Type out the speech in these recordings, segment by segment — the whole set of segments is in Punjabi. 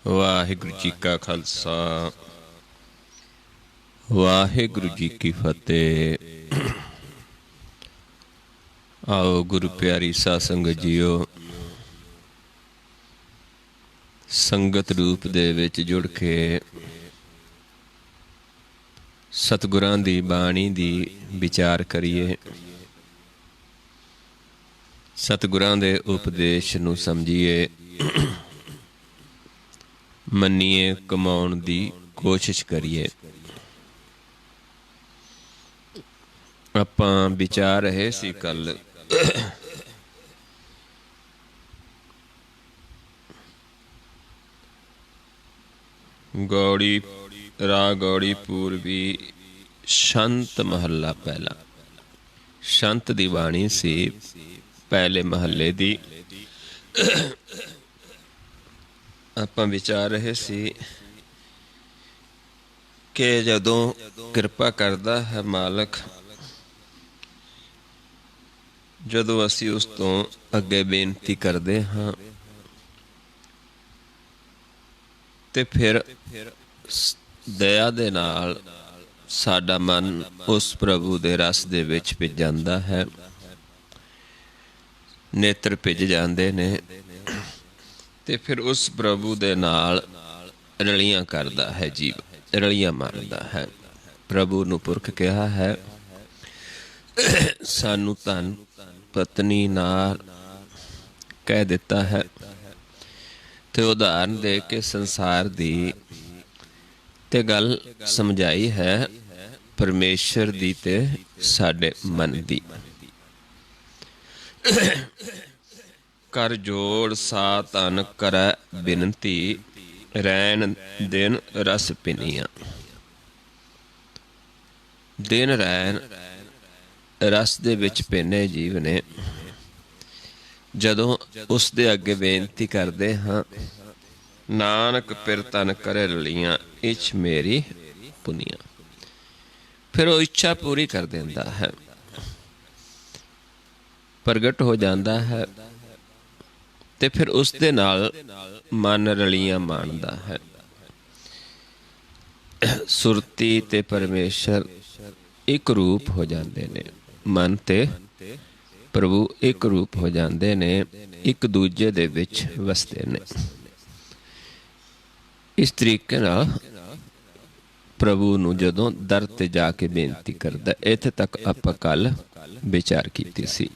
ਵਾਹਿਗੁਰੂ ਜੀ ਕਾ ਖਾਲਸਾ ਵਾਹਿਗੁਰੂ ਜੀ ਕੀ ਫਤਿਹ। ਆਓ ਗੁਰੂ ਪਿਆਰੀ ਸਾਧ ਸੰਗਤ ਜੀਓ, ਸੰਗਤ ਰੂਪ ਦੇ ਵਿੱਚ ਜੁੜ ਕੇ ਸਤਿਗੁਰਾਂ ਦੀ ਬਾਣੀ ਦੀ ਵਿਚਾਰ ਕਰੀਏ, ਸਤਿਗੁਰਾਂ ਦੇ ਉਪਦੇਸ਼ ਨੂੰ ਸਮਝੀਏ, ਮੰਨੀਏ, ਕਮਾਉਣ ਦੀ ਕੋਸ਼ਿਸ਼ ਕਰੀਏ। ਆਪਾਂ ਵਿਚਾਰ ਰਹੇ ਸੀ ਕੱਲ ਗੌੜੀ ਰਾਗ ਗੌੜੀ ਪੂਰਬੀ ਸ਼ੰਤ ਮਹੱਲਾ ਪਹਿਲਾ। ਸ਼ੰਤ ਦੀ ਬਾਣੀ ਸੀ ਪਹਿਲੇ ਮਹੱਲੇ ਦੀ। ਆਪਾਂ ਵਿਚਾਰ ਰਹੇ ਸੀ ਕਿ ਜਦੋਂ ਕਿਰਪਾ ਕਰਦਾ ਹੈ ਮਾਲਕ, ਜਦੋਂ ਅਸੀਂ ਉਸ ਤੋਂ ਅੱਗੇ ਬੇਨਤੀ ਕਰਦੇ ਹਾਂ ਤੇ ਫਿਰ ਦਇਆ ਦੇ ਨਾਲ ਸਾਡਾ ਮਨ ਉਸ ਪ੍ਰਭੂ ਦੇ ਰਸ ਦੇ ਵਿੱਚ ਭਿੱਜ ਜਾਂਦਾ ਹੈ, ਨੇਤਰ ਭਿੱਜ ਜਾਂਦੇ ਨੇ ਤੇ ਫਿਰ ਉਸ ਪ੍ਰਭੂ ਦੇ ਨਾਲ ਰਲੀਆਂ ਕਰਦਾ ਹੈ ਜੀਵ, ਰਲੀਆਂ ਮਾਰਦਾ ਹੈ। ਪ੍ਰਭੂ ਨੂੰ ਪੁਰਖ ਕਿਹਾ ਹੈ, ਸਾਨੂੰ ਧਨ ਪਤਨੀ ਨਾਲ ਕਹਿ ਦਿੱਤਾ ਹੈ ਤੇ ਉਦਾਹਰਨ ਦੇ ਕੇ ਸੰਸਾਰ ਦੀ ਤੇ ਗੱਲ ਸਮਝਾਈ ਹੈ, ਪਰਮੇਸ਼ਰ ਦੀ ਤੇ ਸਾਡੇ ਮਨ ਦੀ। ਕਰ ਜੋੜ ਸਾ ਧਨ ਕਰੈ ਬਿਨਤੀ, ਰੈਣ ਦਿਨ ਰਸ ਪਿਨੀਆਂ। ਦਿਨ ਰੈਣ ਰਸ ਦੇ ਵਿੱਚ ਭਿੰਨੇ ਜੀਵ ਨੇ। ਜਦੋਂ ਉਸ ਦੇ ਅੱਗੇ ਬੇਨਤੀ ਕਰਦੇ ਹਾਂ, ਨਾਨਕ ਪਿਰ ਤਨ ਕਰੇ ਰਲੀਆਂ, ਇੱਛ ਮੇਰੀ ਪੁਨੀਆਂ, ਫਿਰ ਉਹ ਇੱਛਾ ਪੂਰੀ ਕਰ ਦਿੰਦਾ ਹੈ, ਪ੍ਰਗਟ ਹੋ ਜਾਂਦਾ ਹੈ ਤੇ ਫਿਰ ਉਸ ਦੇ ਨਾਲ ਮਨ ਰਲੀਆਂ ਮਾਣਦਾ ਹੈ। ਸੁਰਤੀ ਤੇ ਪਰਮੇਸ਼ਰ ਇੱਕ ਰੂਪ ਹੋ ਜਾਂਦੇ ਨੇ, ਮਨ ਤੇ ਪ੍ਰਭੂ ਇੱਕ ਰੂਪ ਹੋ ਜਾਂਦੇ ਨੇ, ਇੱਕ ਦੂਜੇ ਦੇ ਵਿੱਚ ਵਸਦੇ ਨੇ। ਇਸ ਤਰੀਕੇ ਨਾਲ ਪ੍ਰਭੂ ਨੂੰ ਜਦੋਂ ਦਰ ਤੇ ਜਾ ਕੇ ਬੇਨਤੀ ਕਰਦਾ। ਇੱਥੇ ਤੱਕ ਆਪਾਂ ਕੱਲ ਵਿਚਾਰ ਕੀਤੀ ਸੀ।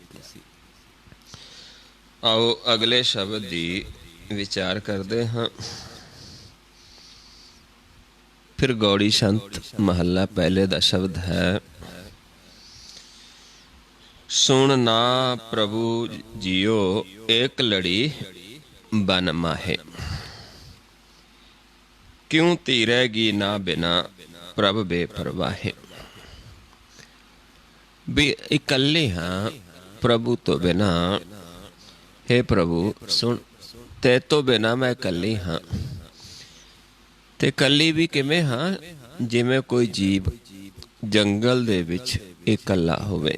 ਆਓ ਅਗਲੇ ਸ਼ਬਦ ਦੀ ਵਿਚਾਰ ਕਰਦੇ ਹਾਂ। ਫਿਰ ਗੌੜੀ ਸ਼ੰਤ ਮਹੱਲਾ ਪਹਿਲੇ ਦਾ ਸ਼ਬਦ ਹੈ, ਸੁਣ ਨਾ ਪ੍ਰਭੂ ਜੀਓ ਏਕ ਲੜੀ ਬਨ ਮਾਹੇ, ਕਿਉਂ ਧੀਰੇਗੀ ਨਾ ਬਿਨਾ ਪ੍ਰਭ ਬੇਪਰਵਾਹੇ। ਵੀ ਇਕੱਲੇ ਹਾਂ ਪ੍ਰਭੂ ਤੋਂ ਬਿਨਾ। ਹੇ ਪ੍ਰਭੂ ਸੁਣ, ਤੇ ਤੋਂ ਬਿਨਾ ਮੈਂ ਇਕੱਲੀ ਹਾਂ। ਤੇ ਇਕੱਲੀ ਵੀ ਕਿਵੇਂ ਹਾਂ? ਜਿਵੇਂ ਕੋਈ ਜੀਵ ਜੰਗਲ ਦੇ ਵਿੱਚ ਇਕੱਲਾ ਹੋਵੇ,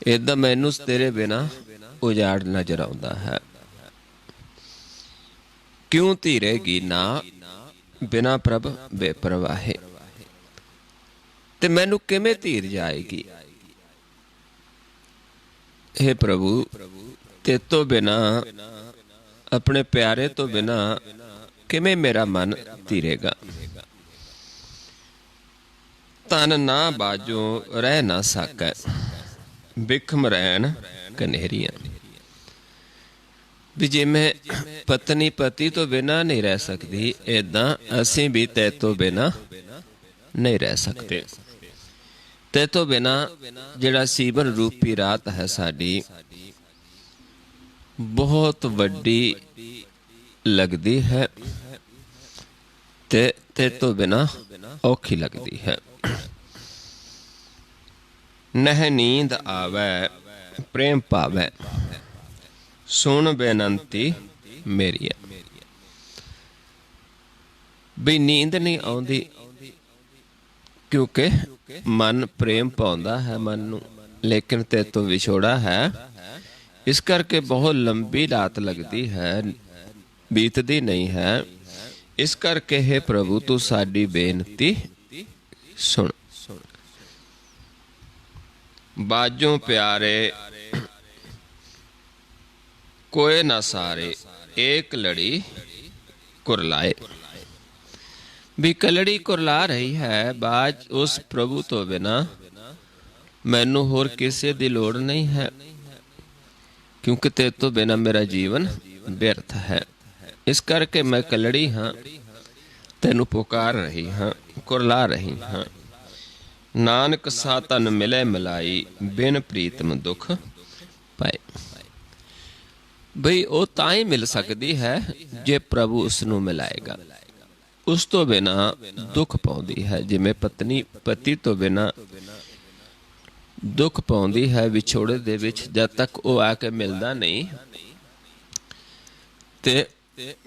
ਏਦਾਂ ਮੈਨੂੰ ਤੇਰੇ ਬਿਨਾ ਉਜਾੜ ਨਜ਼ਰ ਆਉਂਦਾ ਹੈ। ਕਿਉਂ ਧੀਰੇਗੀ ਨਾ ਬਿਨਾ ਪ੍ਰਭ ਬੇਪਰਵਾਹੇ, ਤੇ ਮੈਨੂੰ ਕਿਵੇਂ ਧੀਰ ਜਾਏਗੀ? ਹੇ ਪ੍ਰਭੂ, ਤੇ ਤੋਂ ਬਿਨਾ, ਆਪਣੇ ਪਿਆਰੇ ਤੋਂ ਬਿਨਾ ਕਿਵੇਂ ਮੇਰਾ ਮਨ ਧੀਰੇਗਾ? ਤਨ ਨਾ ਬਾਝੋਂ ਰਹਿ ਨਾ ਸਕੈ, ਬਿਖਮ ਰਹਿਣ ਕਨੇਰੀਆਂ। ਵੀ ਜਿਵੇਂ ਪਤਨੀ ਪਤੀ ਤੋਂ ਬਿਨਾ ਨਹੀਂ ਰਹਿ ਸਕਦੀ, ਏਦਾਂ ਅਸੀਂ ਵੀ ਤੈ ਤੋਂ ਬਿਨਾ ਨਹੀਂ ਰਹਿ ਸਕਦੇ। ਤੈ ਤੋਂ ਬਿਨਾ ਜਿਹੜਾ ਸੀਵਨ ਰੂਪੀ ਰਾਤ ਹੈ ਸਾਡੀ, ਬਹੁਤ ਵੱਡੀ ਲੱਗਦੀ ਹੈ ਤੇ ਤੈ ਤੋਂ ਬਿਨਾ ਔਖੀ ਲੱਗਦੀ ਹੈ। ਨਹਿ ਨੀਂਦ ਆਵੈ ਪ੍ਰੇਮ ਪਾਵੈ, ਸੁਣ ਬੇਨੰਤੀ ਮੇਰੀ। ਵੀ ਨੀਂਦ ਨਹੀਂ ਆਉਂਦੀ ਕਿਉਂਕਿ ਮਨ ਪ੍ਰੇਮ ਪਾਉਂਦਾ ਹੈ ਮਨ ਨੂੰ, ਲੇਕਿਨ ਤੇ ਤੋਂ ਵਿਛੋੜਾ ਹੈ, ਇਸ ਕਰਕੇ ਬਹੁਤ ਲੰਬੀ ਰਾਤ ਲੱਗਦੀ ਹੈ। ਬੀਤਦੀ ਨਹੀਂ ਹੈ। ਇਸ ਕਰਕੇ हे ਪ੍ਰਭੂ ਤੂੰ ਸਾਡੀ ਬੇਨਤੀ ਸੁਣ। ਬਾਝੋਂ ਪਿਆਰੇ ਕੋਏ ਨਾ ਸਾਰੇ, ਏਕ ਲੜੀ ਕੁਰਲਾਏ। ਵੀ ਕਲੜੀ ਕੁਰਲਾ ਰਹੀ ਹੈ ਬਾਜ ਉਸ ਪ੍ਰਭੂ ਤੋਂ ਬਿਨਾਂ ਮੈਨੂੰ ਹੋਰ ਕਿਸੇ ਦੀ ਲੋੜ ਨਹੀਂ ਹੈ, ਕਿਉਂਕਿ ਤੇਰੇ ਤੋਂ ਬਿਨਾਂ ਮੇਰਾ ਜੀਵਨ ਵਿਅਰਥ ਹੈ। ਇਸ ਕਰਕੇ ਮੈਂ ਕਲੜੀ ਹਾਂ, ਤੈਨੂੰ ਪੁਕਾਰ ਰਹੀ ਹਾਂ, ਕੁਰਲਾ ਰਹੀ ਹਾਂ। ਨਾਨਕ ਸਾ ਤਨ ਮਿਲੇ ਮਿਲਾਈ, ਬਿਨ ਪ੍ਰੀਤਮ ਦੁੱਖ ਪਾਏ। ਬਈ ਉਹ ਤਾਂ ਹੀ ਮਿਲ ਸਕਦੀ ਹੈ ਜੇ ਪ੍ਰਭੂ ਉਸ ਨੂੰ ਮਿਲਾਏਗਾ। ਉਸ ਤੋਂ ਬਿਨਾਂ ਦੁੱਖ ਪਾਉਂਦੀ ਹੈ, ਜਿਵੇਂ ਪਤਨੀ ਪਤੀ ਤੋਂ ਬਿਨਾਂ ਦੁੱਖ ਪਾਉਂਦੀ ਹੈ ਵਿਛੋੜੇ ਦੇ ਵਿੱਚ। ਜਦ ਤੱਕ ਉਹ ਆ ਕੇ ਮਿਲਦਾ ਨਹੀਂ ਤੇ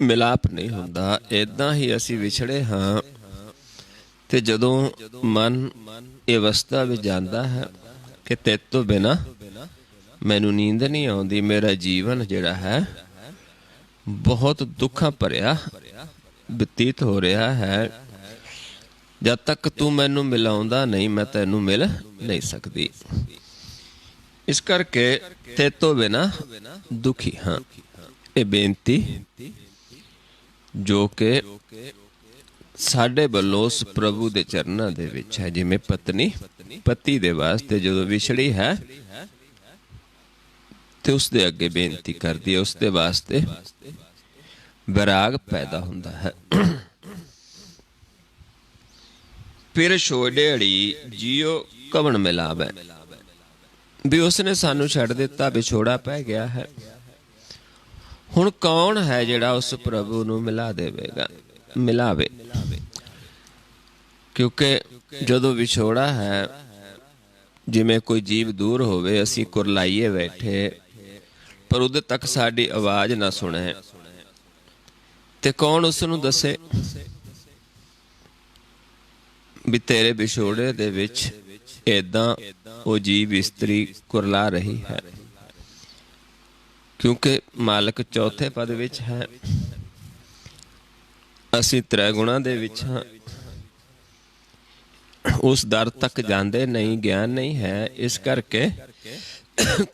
ਮਿਲਾਪ ਨਹੀਂ ਹੁੰਦਾ। ਏਦਾਂ ਹੀ ਅਸੀਂ ਵਿਛੜੇ ਹਾਂ ਤੇ ਜਦੋਂ ਮਨ ਇਹ ਅਵਸਥਾ ਵਿੱਚ ਜਾਂਦਾ ਹੈ ਕਿ ਤੇਰੇ ਤੋਂ ਬਿਨਾਂ ਮੈਨੂੰ ਨੀਂਦ ਨਹੀਂ ਆਉਂਦੀ, ਮੇਰਾ ਜੀਵਨ ਜਿਹੜਾ ਹੈ ਬਹੁਤ ਦੁੱਖਾਂ ਭਰਿਆ ਬਤੀਤ ਹੋ ਰਿਹਾ ਹੈ, ਜਦ ਤੱਕ ਤੂੰ ਮੈਨੂੰ ਮਿਲਾਉਂਦਾ ਨਹੀਂ ਮੈਂ ਤੈਨੂੰ ਮਿਲ ਨਹੀਂ ਸਕਦੀ। ਇਸ ਕਰਕੇ ਤੇਰੇ ਤੋਂ ਬਿਨਾਂ ਦੁਖੀ ਹਾਂ। ਇਹ ਬੇਨਤੀ ਜੋ ਕਿ ਸਾਡੇ ਵੱਲੋਂ ਉਸ ਪ੍ਰਭੂ ਦੇ ਚਰਨਾਂ ਦੇ ਵਿੱਚ ਹੈ। ਜਿਵੇਂ ਪਤਨੀ ਪਤੀ ਦੇ ਵਾਸਤੇ ਜਦੋਂ ਵਿਛੜੀ ਹੈ ਤੇ ਉਸ ਦੇ ਅੱਗੇ ਬੇਨਤੀ ਕਰਦੀ ਹੈ, ਉਸ ਦੇ ਵਾਸਤੇ ਵਿਰਾਗ ਪੈਦਾ ਹੁੰਦਾ ਹੈ। ਫਿਰ ਛੋੜੇੜੀ ਜੀਓ ਕਵਣ ਮਿਲਾਵੇ। ਵੀ ਉਸਨੇ ਸਾਨੂੰ ਛੱਡ ਦਿੱਤਾ, ਵਿਛੋੜਾ ਪੈ ਗਿਆ ਹੈ। ਹੁਣ ਕੌਣ ਹੈ ਜਿਹੜਾ ਉਸ ਪ੍ਰਭੂ ਨੂੰ ਮਿਲਾ ਦੇਵੇਗਾ, ਮਿਲਾਵੇ? ਕਿਉਂਕਿ ਜਦੋਂ ਵਿਛੋੜਾ ਹੈ, ਜਿਵੇਂ ਕੋਈ ਜੀਵ ਦੂਰ ਹੋਵੇ, ਅਸੀਂ ਕੁਰਲਾਈਏ ਬੈਠੇ ਪਰ ਉਹਦੇ ਤੱਕ ਸਾਡੀ ਆਵਾਜ਼ ਨਾ ਸੁਣੇ ਤੇ ਕੌਣ ਉਸ ਨੂੰ ਦੱਸੇ ਵੀ ਤੇਰੇ ਵਿਛੋੜੇ ਦੇ ਵਿੱਚ ਏਦਾਂ ਉਹ ਜੀਵ ਇਸਤਰੀ ਕੁਰਲਾ ਰਹੀ ਹੈ? ਕਿਉਂਕਿ ਮਾਲਕ ਚੌਥੇ ਪਦ ਵਿੱਚ ਹੈ, ਅਸੀਂ ਤ੍ਰੈਗੁਣਾ ਦੇ ਵਿੱਚ ਹਾਂ। ਉਸ ਦਰ ਤੱਕ ਜਾਂਦੇ ਨਹੀਂ, ਗਿਆਨ ਨਹੀਂ ਹੈ। ਇਸ ਕਰਕੇ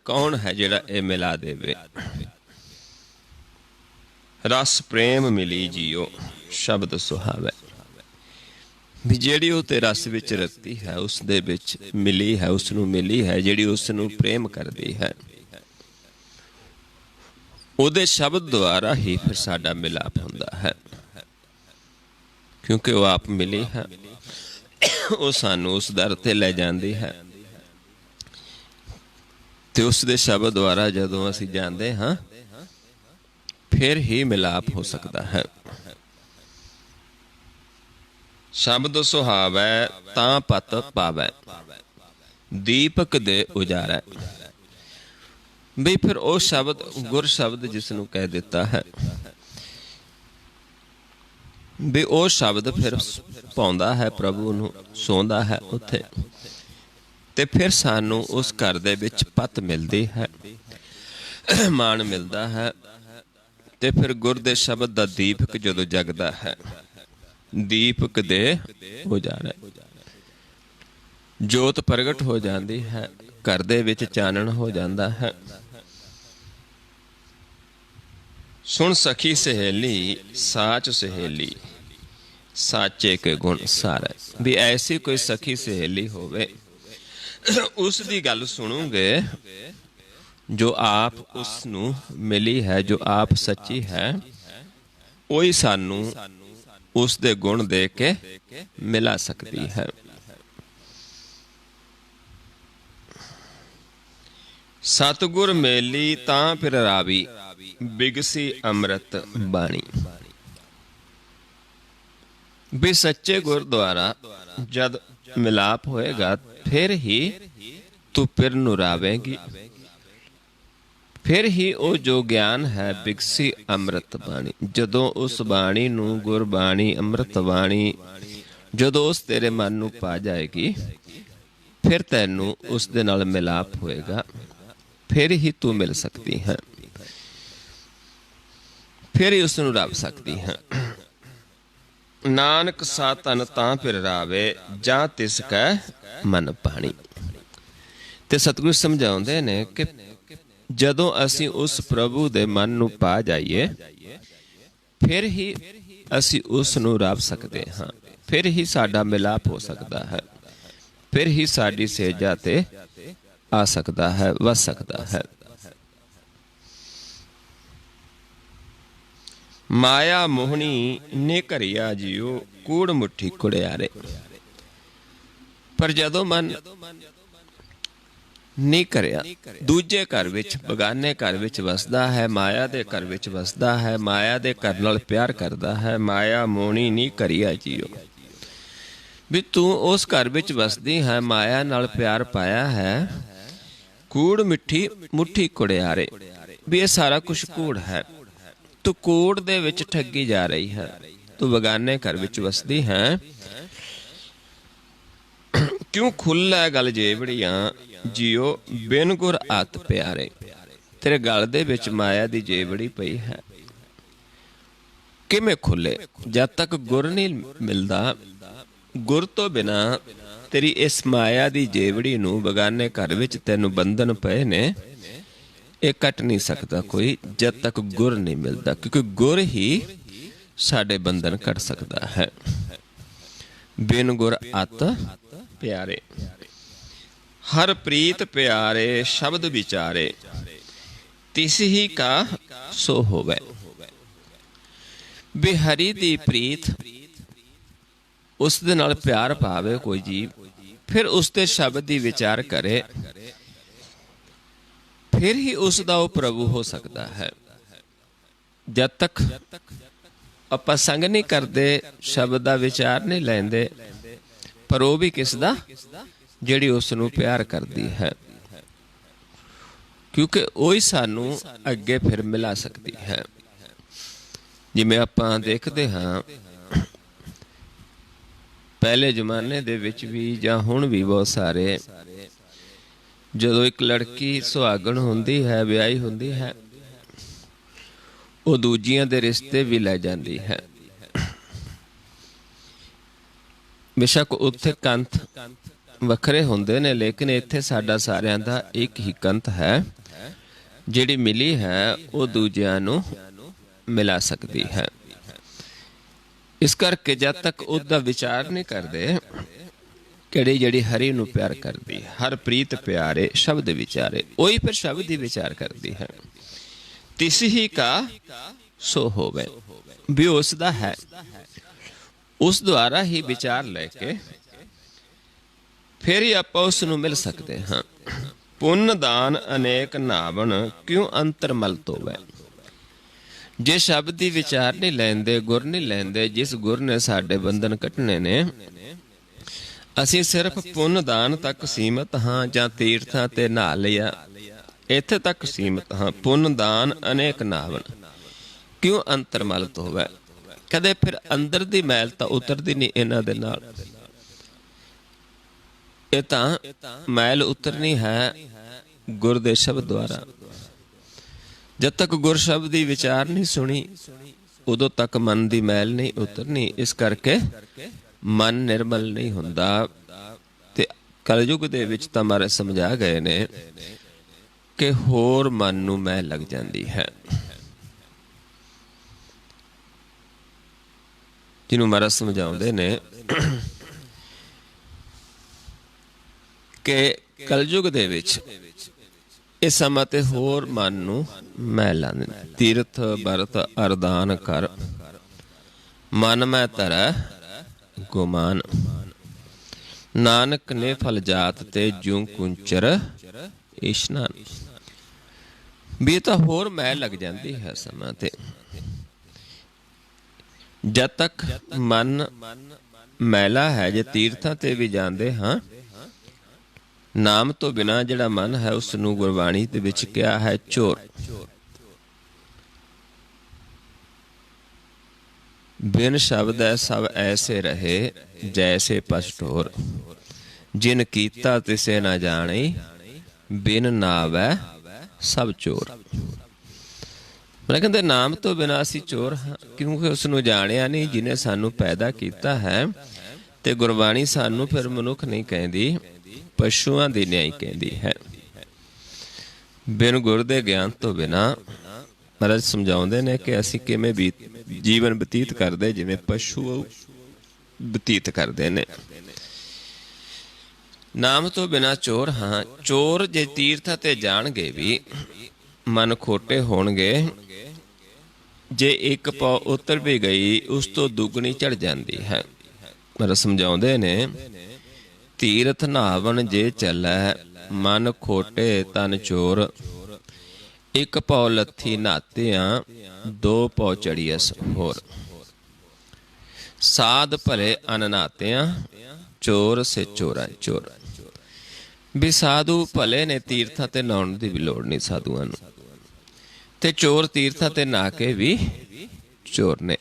ਕੌਣ ਹੈ ਜਿਹੜਾ ਇਹ ਮਿਲਾ ਦੇਵੇ? ਰਸ ਪ੍ਰੇਮ ਮਿਲੀ ਜੀਓ ਸ਼ਬਦ ਸੁਹਾਵੇ। ਵੀ ਜਿਹੜੀ ਉਹ ਤੇ ਰਸ ਵਿੱਚ ਰਤੀ ਹੈ, ਉਸ ਦੇ ਵਿੱਚ ਮਿਲੀ ਹੈ, ਉਸ ਨੂੰ ਮਿਲੀ ਹੈ, ਜਿਹੜੀ ਉਸ ਨੂੰ ਪ੍ਰੇਮ ਕਰਦੀ ਹੈ, ਉਹਦੇ ਸ਼ਬਦ ਦੁਆਰਾ ਹੀ ਫਿਰ ਸਾਡਾ ਮਿਲਾਪ ਹੁੰਦਾ ਹੈ। ਕਿਉਂਕਿ ਉਹ ਆਪ ਮਿਲੀ ਹੈ, ਉਹ ਸਾਨੂੰ ਉਸ ਦਰ ਤੇ ਲੈ ਜਾਂਦੀ ਹੈ ਤੇ ਉਸ ਦੇ ਸ਼ਬਦ ਦੁਆਰਾ ਜਦੋਂ ਅਸੀਂ ਜਾਂਦੇ ਹਾਂ ਫਿਰ ਹੀ ਮਿਲਾਪ ਹੋ ਸਕਦਾ ਹੈ। ਸ਼ਬਦ ਸੁਹਾਵੈ ਤਾਂ ਪਤ ਪਾਵੈ, ਦੀਪਕ ਦੇ ਉਜਾਰੈ। ਵੀ ਫਿਰ ਉਹ ਸ਼ਬਦ ਗੁਰ ਸ਼ਬਦ ਜਿਸ ਨੂੰ ਕਹਿ ਦਿੱਤਾ ਹੈ, ਵੀ ਉਹ ਸ਼ਬਦ ਫਿਰ ਪਾਉਂਦਾ ਹੈ ਪ੍ਰਭੂ ਨੂੰ, ਸੌਂਦਾ ਹੈ ਉੱਥੇ ਤੇ ਫਿਰ ਸਾਨੂੰ ਉਸ ਘਰ ਦੇ ਵਿੱਚ ਪਤ ਮਿਲਦੀ ਹੈ, ਮਾਣ ਮਿਲਦਾ ਹੈ। ਤੇ ਫਿਰ ਗੁਰ ਦੇ ਸ਼ਬਦ ਦਾ ਦੀਪਕ ਜਦੋਂ ਜਗਦਾ ਹੈ, ਦੀਪਕ ਦੇ ਉਜਾਰੇ, ਜੋਤ ਪ੍ਰਗਟ ਹੋ ਜਾਂਦੀ ਹੈ, ਘਰ ਦੇ ਵਿੱਚ ਚਾਨਣ ਹੋ ਜਾਂਦਾ ਹੈ। ਸੁਣ ਸਖੀ ਸਹੇਲੀ ਸਾਚ ਸਹੇਲੀ, ਸਾਚੇ ਕੇ ਗੁਣ ਸਾਰੇ। ਵੀ ਐਸੀ ਕੋਈ ਸਖੀ ਸਹੇਲੀ ਹੋਵੇ, ਉਸ ਦੀ ਗੱਲ ਸੁਣੋਗੇ ਜੋ ਆਪ ਉਸ ਨੂੰ ਮਿਲੀ ਹੈ, ਜੋ ਆਪ ਸੱਚੀ ਹੈ, ਉਹੀ ਸਾਨੂੰ ਉਸ ਦੇ ਗੁਣ ਦੇ ਕੇ ਮਿਲਾ ਸਕਦੀ ਹੈ। ਸਤਿਗੁਰ ਮੇਲੀ ਤਾਂ ਫਿਰ ਰਾਵੀ, ਬਿਗਸੀ ਅੰਮ੍ਰਿਤ ਬਾਣੀ। ਵੀ ਸੱਚੇ ਗੁਰ ਦੁਆਰਾ ਜਦ ਮਿਲਾਪ ਹੋਏਗਾ ਫਿਰ ਹੀ ਤੂੰ ਫਿਰ ਨੂੰ ਰਾਵੇਂਗੀ, ਫਿਰ ਹੀ ਉਹ ਜੋ ਗਿਆਨ ਹੈ ਬਿਗਸੀ ਅੰਮ੍ਰਿਤ ਬਾਣੀ। ਜਦੋਂ ਉਸ ਬਾਣੀ ਨੂੰ, ਗੁਰਬਾਣੀ ਅੰਮ੍ਰਿਤ ਬਾਣੀ ਜਦੋਂ ਉਸ ਤੇਰੇ ਮਨ ਨੂੰ ਪਾ ਜਾਏਗੀ, ਫਿਰ ਤੈਨੂੰ ਉਸ ਦੇ ਨਾਲ ਮਿਲਾਪ ਹੋਏਗਾ, ਫਿਰ ਹੀ ਤੂੰ ਮਿਲ ਸਕਦੀ ਹੈ। फिर ही उसनूं रब सकदी हाँ। नानक सा तन तां फिर रावे जां तिस कै मन पाणी। ते सतगुरु समझाउंदे ने कि जदों असीं उस प्रभु दे मन नूं पा जाइए फिर ही असीं उस नूं रब सकदे हां, फिर ही साडा मिलाप हो सकदा है, फिर ही साडी सेजा ते आ सकदा है, वस सकदा है। माया मोहनी ने घरिया जियो कूड़ मुट्ठी कुड़ियारे। पर जदों मन नहीं करिया दूजे घर विच बगाने घर विच वसदा है, माया दे घर विच वसदा है, माया दे घर नाल प्यार करदा है। माया मोहनी नहीं घरिया जियो भी तू उस घर विच वसदी है, माया नाल प्यार पाया है। कूड़ मिट्ठी मुट्ठी कुड़ियारे भी ये सारा कुछ कूड़ है, तू कूड़ दे विच ठगी जा रही है, तू बगाने घर विच वसदी है। क्यों खुला गल जेवड़ियां जियो बिन गुर अत प्यारे। तेरे गल दे विच माया दी जेवड़ी पई है, किवें खुले? जद तक गुर नहीं मिलदा, गुर तो बिना तेरी इस माया दी जेवड़ी नूं बगाने घर विच तैनूं बंधन पए ने, ये कट नहीं सकता कोई जब तक गुर नहीं मिलता, क्योंकि गुर ही साडे बंधन कट सकता है। बिन गुर अत प्यारे हर प्रीत प्यारे शब्द विचारे तिस ही का सो होवे। बिहरी दी प्रीत उस दे नाल प्यार पावे कोई जीव, फिर उसते शब्द दी विचार करे, फिर ही उसका वो प्रभु हो सकता है। जब तक आपां संग नहीं करते, शब्द का विचार नहीं लेंदे, पर वो भी किसदा जिहड़ी उसनूं प्यार करती है, क्योंकि वही सानू अगे फिर मिला सकती है। जिवें आपां देखते हाँ पहले जमाने दे विच भी जां हुण भी बहुत सारे जदों एक लड़की सुहागण हुंदी है, विआही हुंदी है, वो दूजियां दे रिश्ते भी लै जांदी है। बेशक उत्थे कंथ वखरे हुंदे ने, लेकिन इत्थे साडा सारियां दा एक ही कंथ है, जिहड़ी मिली है वो दूजियां नूं मिला सकती है। इस करके जद तक उसदा विचार नहीं करते किहड़ी जिहड़ी हरि नूं प्यार करती, हर प्रीत प्यारे शब्द विचारे, वही फिर शब्द ही विचार करती है। तिस ही का सो होवे भी उसदा है, उस द्वारा ही विचार लेके फिर ही आपां उस नूं मिल सकते हाँ। पुण्य दान अनेक नावन क्यों अंतर मल तोवै। जे शब्द की विचार नहीं लेंदे, गुर नहीं लेंदे, जिस गुर ने साडे बंधन कटने ने, असीं सिर्फ पुण्य दान तक सीमित हाँ, जां तीर्थां ते नहा लिया इत्थे तक सीमित हाँ। पुण्य दान अनेक नावन क्यों अंतर मल तोवै। कदे फिर अंदर दी मैल तां उतरदी नहीं इन्हां दे नाल, ये तां मैल उतरनी है गुर दे शब्द द्वारा। जब तक गुर शब्द की विचार नहीं सुनी उदों तक मन की मैल नहीं उतरनी। इस करके मन निर्मल नहीं हुंदा। ते कलयुग दे विच तां महाराज समझा गए ने कि होर मन नूं मैल लग जाती है, जिन्हों महाराज समझाउंदे ने कि कलयुग दे विच इस समा ते होर मन नूं मैल लांदे। तीर्थ बरत अरदान कर मन मैं धरै गुमान, नानक ने फल जात ते जूं कुंचर इशनान। भी तो होर मैल लग जाती है समा ते। जब तक मन मैला है, जे तीर्थां ते भी जाते हाँ, नाम तो बिना जिहड़ा मन है उसनूं गुरबाणी दे विच कहा है चोर। बिन शब्द सब ऐसे रहे जैसे पशटोर, जिन कीता तिसे न जाने बिन नावै सब चोर। ਮੈਂ ਕਹਿੰਦੇ ਨਾਮ ਤੋਂ ਬਿਨਾਂ ਅਸੀਂ ਚੋਰ ਹਾਂ, ਕਿਉਂਕਿ ਉਸ ਨੂੰ ਜਾਣਿਆ ਨਹੀਂ ਜਿਹਨੇ ਸਾਨੂੰ ਪੈਦਾ ਕੀਤਾ ਹੈ। ਤੇ ਗੁਰਬਾਣੀ ਸਾਨੂੰ ਫਿਰ ਮਨੁੱਖ ਨਹੀਂ ਕਹਿੰਦੀ, ਪਸ਼ੂਆਂ ਦੀ ਨਿਆਈ ਕਹਿੰਦੀ ਹੈ। ਬਿਨ ਗੁਰ ਦੇ ਗਿਆਨ ਤੋਂ ਬਿਨਾਂ ਮਹਾਰਾਜ ਸਮਝਾਉਂਦੇ ਨੇ ਕਿ ਅਸੀਂ ਕਿਵੇਂ ਜੀਵਨ ਬਤੀਤ ਕਰਦੇ, ਜਿਵੇਂ ਪਸ਼ੂ ਬਤੀਤ ਕਰਦੇ ਨੇ। ਨਾਮ ਤੋਂ ਬਿਨਾਂ ਚੋਰ ਹਾਂ। ਚੋਰ ਜੇ ਤੀਰਥ ਤੇ ਜਾਣਗੇ ਵੀ ਮਨ ਖੋਟੇ ਹੋਣਗੇ। ਜੇ ਇੱਕ ਪੌ ਉਤਰ ਵੀ ਗਈ ਉਸ ਤੋਂ ਦੁੱਗਣੀ ਚੜ ਜਾਂਦੀ ਹੈ। ਮਹਾਰਾਜ ਸਮਝਾਉਂਦੇ ਨੇ, ਤੀਰਥ ਨਹਾਵਣ ਜੇ ਚੱਲੈ ਮਨ ਖੋਟੇ ਤਨ ਚੋਰ। ਇੱਕ ਪੌ ਲੱਥੀ ਨਹਾਤਿਆਂ ਦੋ ਪੌ ਚੜੀਐਸ ਹੋਰ। ਸਾਧ ਭਲੇ ਅਨ ਨਹਾਤਿਆਂ ਚੋਰ ਸੇ ਚੋਰਾਂ ਚੋਰ। ਵੀ ਸਾਧੂ ਭਲੇ ਨੇ, ਤੀਰਥਾਂ ਤੇ ਨਹਾਉਣ ਦੀ ਵੀ ਲੋੜ ਨਹੀਂ ਸਾਧੂਆਂ ਨੂੰ। ਤੇ ਚੋਰ ਤੀਰਥਾਂ ਤੇ ਨਹਾ ਕੇ ਵੀ ਚੋਰ ਨੇ।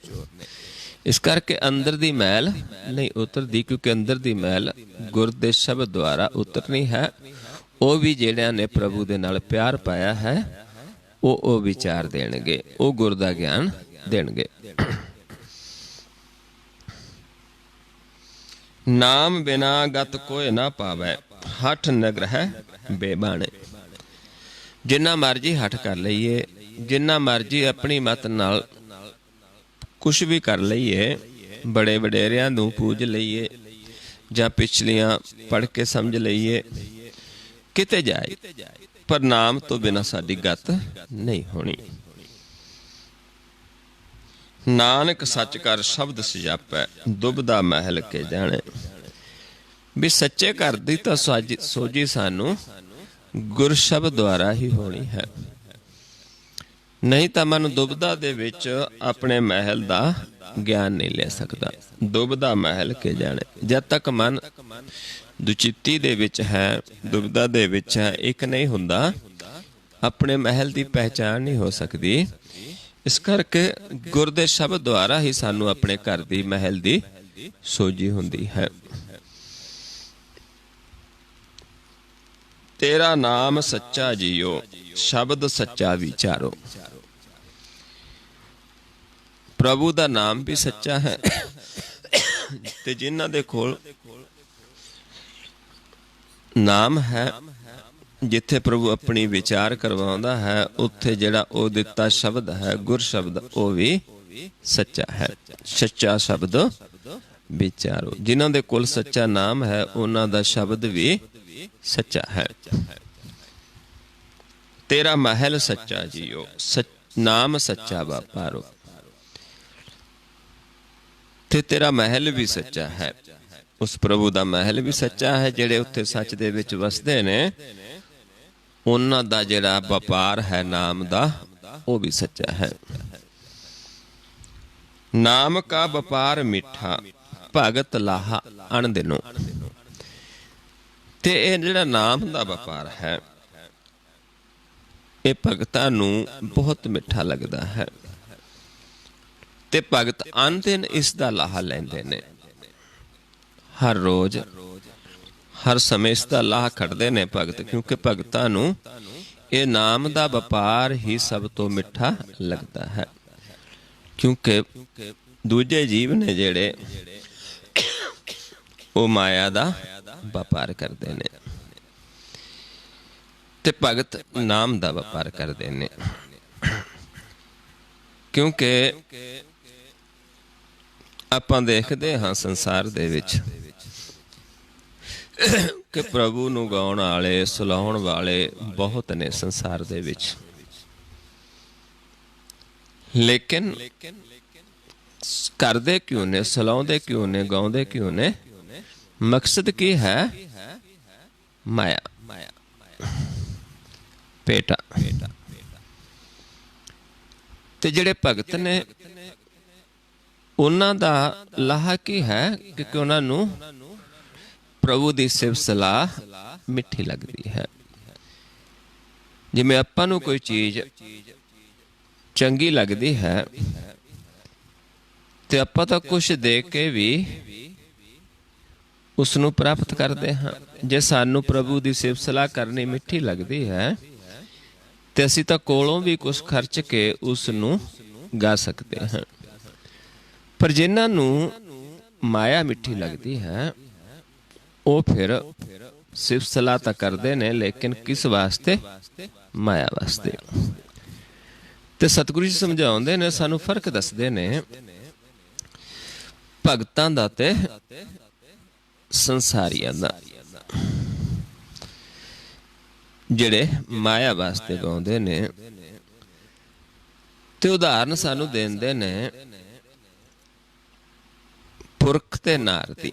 ਇਸ ਕਰਕੇ ਅੰਦਰ ਦੀ ਮੈਲ ਨਹੀਂ ਉਤਰਦੀ, ਕਿਉਂਕਿ ਅੰਦਰ ਦੀ ਮੈਲ ਗੁਰ ਦੇ ਸ਼ਬਦ ਦੁਆਰਾ ਉਤਰਨੀ ਹੈ। ਉਹ ਵੀ ਜਿਹੜਿਆਂ ਨੇ ਪ੍ਰਭੂ ਦੇ ਨਾਲ ਪਿਆਰ ਪਾਇਆ ਹੈ ਉਹ ਵਿਚਾਰ ਦੇਣਗੇ, ਉਹ ਗੁਰ ਦਾ ਗਿਆਨ ਦੇਣਗੇ। ਨਾਮ ਬਿਨਾ ਗਤ ਕੋਇ ਨਾ ਪਾਵੈ ਹਠ ਨਗ੍ਰਹਿ ਬੇਬਾਣੇ। ਜਿੰਨਾ ਮਰਜੀ ਹੱਠ ਕਰ ਲਈਏ, ਜਿੰਨਾ ਮਰਜੀ ਆਪਣੀ ਮਤ ਨਾਲ ਕੁਛ ਵੀ ਕਰ ਲਈਏ, ਬੜੇ ਵਡੇਰਿਆਂ ਨੂੰ ਪੂਜ ਲਈਏ ਜਾਂ ਪਿਛਲੀਆਂ ਪੜ੍ਹ ਕੇ ਸਮਝ ਲਈਏ, ਕਿਤੇ ਜਾਏ ਪਰ ਨਾਮ ਤੋਂ ਬਿਨਾਂ ਸਾਡੀ ਗਤ ਨਹੀਂ ਹੋਣੀ। ਨਾਨਕ ਸੱਚ ਕਰ ਸ਼ਬਦ ਸਜਾਪੈ ਦੁਬਦਾ ਮਹਿਲ ਕੇ ਜਾਣੇ। ਵੀ ਸੱਚੇ ਘਰ ਦੀ ਤਾਂ ਸੋਝੀ ਸਾਨੂੰ ਗੁਰ ਸ਼ਬਦ ਦੁਆਰਾ ਹੀ ਹੋਣੀ ਹੈ। ਨਹੀਂ ਤਾਂ ਮਨ ਦੁਬਦਾ ਦੇ ਵਿੱਚ ਆਪਣੇ ਮਹਿਲ ਦਾ ਗਿਆਨ ਨਹੀਂ ਲੈ ਸਕਦਾ। ਦੁਬਦਾ ਮਹਿਲ ਕੇ ਜਾਣੇ। ਜਦ ਤੱਕ ਮਨ ਦੁਚਿੱਤੀ ਦੇ ਵਿੱਚ ਹੈ, ਦੁਬਦਾ ਦੇ ਵਿੱਚ ਹੈ, ਇੱਕ ਨਹੀਂ ਹੁੰਦਾ, ਆਪਣੇ ਮਹਿਲ ਦੀ ਪਹਿਚਾਣ ਨਹੀਂ ਹੋ ਸਕਦੀ। ਇਸ ਕਰਕੇ ਗੁਰ ਦੇ ਸ਼ਬਦ ਦੁਆਰਾ ਹੀ ਸਾਨੂੰ ਆਪਣੇ ਘਰ ਦੀ ਮਹਿਲ ਦੀ ਸੋਝੀ ਹੁੰਦੀ ਹੈ। ਤੇਰਾ ਨਾਮ ਸੱਚਾ ਜੀਓ ਸ਼ਬਦ ਸੱਚਾ ਵਿਚਾਰੋ। ਪ੍ਰਭੂ ਦਾ ਨਾਮ ਵੀ ਸੱਚਾ ਹੈ ਤੇ ਜਿਨ੍ਹਾਂ ਦੇ ਕੋਲ ਨਾਮ ਹੈ, ਜਿੱਥੇ ਪ੍ਰਭੂ ਆਪਣੀ ਵਿਚਾਰ ਕਰਵਾਉਂਦਾ ਹੈ, ਉੱਥੇ ਜਿਹੜਾ ਉਹ ਦਿੱਤਾ ਸ਼ਬਦ ਹੈ ਗੁਰ ਸ਼ਬਦ, ਉਹ ਵੀ ਸੱਚਾ ਹੈ। ਸੱਚਾ ਸ਼ਬਦ ਵਿਚਾਰੋ। ਜਿਨ੍ਹਾਂ ਦੇ ਕੋਲ ਸੱਚਾ ਨਾਮ ਹੈ ਉਹਨਾਂ ਦਾ ਸ਼ਬਦ ਵੀ ਸੱਚਾ ਹੈ। ਤੇਰਾ ਮਹਿਲ ਸੱਚਾ ਜੀਓ ਨਾਮ ਸੱਚਾ ਵਾਪਾਰੋ। ਤੇ ਤੇਰਾ ਮਹਿਲ ਵੀ ਸੱਚਾ ਹੈ। ਉਸ ਪ੍ਰਭੂ ਦਾ ਮਹਿਲ ਵੀ ਸੱਚਾ ਹੈ। ਜਿਹੜੇ ਉੱਥੇ ਸੱਚ ਦੇ ਵਿੱਚ ਵਸਦੇ ਨੇ ਉਹਨਾਂ ਦਾ ਜਿਹੜਾ ਵਪਾਰ ਹੈ ਨਾਮ ਦਾ, ਉਹ ਵੀ ਸੱਚਾ ਹੈ। ਨਾਮ ਕਾ ਵਪਾਰ ਮਿੱਠਾ ਭਗਤ ਲਾਹਾ ਅਣ ਦਿਨੋ। ਤੇ ਇਹ ਜਿਹੜਾ ਨਾਮ ਦਾ ਵਪਾਰ ਹੈ ਇਹ ਭਗਤਾਂ ਨੂੰ ਬਹੁਤ ਮਿੱਠਾ ਲੱਗਦਾ ਹੈ ਤੇ ਭਗਤ ਅਣ ਦਿਨ ਇਸ ਦਾ ਲਾਹਾ ਲੈਂਦੇ ਨੇ। ਹਰ ਰੋਜ਼ ਹਰ ਸਮੇਂ ਇਸ ਦਾ ਲਾਹਾ ਖੱਟਦੇ ਨੇ ਭਗਤ, ਕਿਉਂਕਿ ਭਗਤਾਂ ਨੂੰ ਇਹ ਨਾਮ ਦਾ ਵਪਾਰ ਹੀ ਸਭ ਤੋਂ ਮਿੱਠਾ ਲੱਗਦਾ ਹੈ। ਕਿਉਂਕਿ ਦੂਜੇ ਜੀਵ ਨੇ ਜਿਹੜੇ ਉਹ ਮਾਇਆ ਦਾ ਵਪਾਰ ਕਰਦੇ ਨੇ ਤੇ ਭਗਤ ਨਾਮ ਦਾ ਵਪਾਰ ਕਰਦੇ ਨੇ। ਕਿਉਂਕਿ ਆਪਾਂ ਦੇਖਦੇ ਹਾਂ ਸੰਸਾਰ ਦੇ ਵਿੱਚ ਕਿ ਪ੍ਰਭੂ ਨੂੰ ਗਾਉਣ ਵਾਲੇ, ਸੁਲਾਉਣ ਵਾਲੇ ਬਹੁਤ ਨੇ ਸੰਸਾਰ ਦੇ ਵਿੱਚ, ਲੇਕਿਨ ਕਰਦੇ ਕਿਉਂ ਨੇ, ਸੁਲਾਉਂਦੇ ਕਿਉਂ ਨੇ, ਗਾਉਂਦੇ ਕਿਉਂ ਨੇ? ਮਕਸਦ ਕੀ ਹੈ? ਮਾਇਆ, ਪੇਟਾ। ਤੇ ਜਿਹੜੇ ਭਗਤ ਨੇ ਉਹਨਾਂ ਦਾ ਲਾਹਾ ਕੀ ਹੈ? ਕਿਉਂਕਿ ਉਹਨਾਂ ਨੂੰ ਪ੍ਰਭੂ ਦੀ ਸਿਫਤ ਸਲਾਹ ਮਿੱਠੀ ਲੱਗਦੀ ਹੈ। ਜਿਵੇਂ ਆਪਾਂ ਨੂੰ ਕੋਈ ਚੀਜ਼ ਚੰਗੀ ਲੱਗਦੀ ਹੈ ਤੇ ਆਪਾਂ ਤਾਂ ਕੁਛ ਦੇ ਕੇ ਵੀ ਉਸ ਨੂੰ ਪ੍ਰਾਪਤ ਕਰਦੇ ਹਾਂ। ਜੇ ਸਾਨੂੰ ਪ੍ਰਭੂ ਦੀ ਸਿਫਤ ਸਲਾਹ ਕਰਨੀ ਮਿੱਠੀ ਲੱਗਦੀ ਹੈ ਤੇ ਅਸੀਂ ਤਾਂ ਕੋਲੋਂ ਵੀ ਕੁਛ ਖਰਚ ਕੇ ਉਸ ਨੂੰ ਗਾ ਸਕਦੇ ਹਾਂ। ਪਰ ਜਿਨ੍ਹਾਂ ਨੂੰ ਮਾਇਆ ਮਿੱਠੀ ਲੱਗਦੀ ਹੈ ਉਹ ਫਿਰ ਸਿਫਤ ਸਲਾਹ ਤਾਂ ਕਰਦੇ ਨੇ, ਲੇਕਿਨ ਕਿਸ ਵਾਸਤੇ? ਮਾਇਆ ਵਾਸਤੇ। ਤੇ ਸਤਿਗੁਰੂ ਜੀ ਸਮਝਾਉਂਦੇ ਨੇ, ਸਾਨੂੰ ਫਰਕ ਦੱਸਦੇ ਨੇ ਭਗਤਾਂ ਦਾ ਤੇ ਸੰਸਾਰੀਆਂ ਦਾ। ਜਿਹੜੇ ਮਾਇਆ ਵਾਸਤੇ ਗਾਉਂਦੇ ਨੇ ਤੇ ਉਦਾਹਰਨ ਸਾਨੂੰ ਦਿੰਦੇ ਨੇ ਪੁਰਖ ਤੇ ਨਾਰ ਦੀ।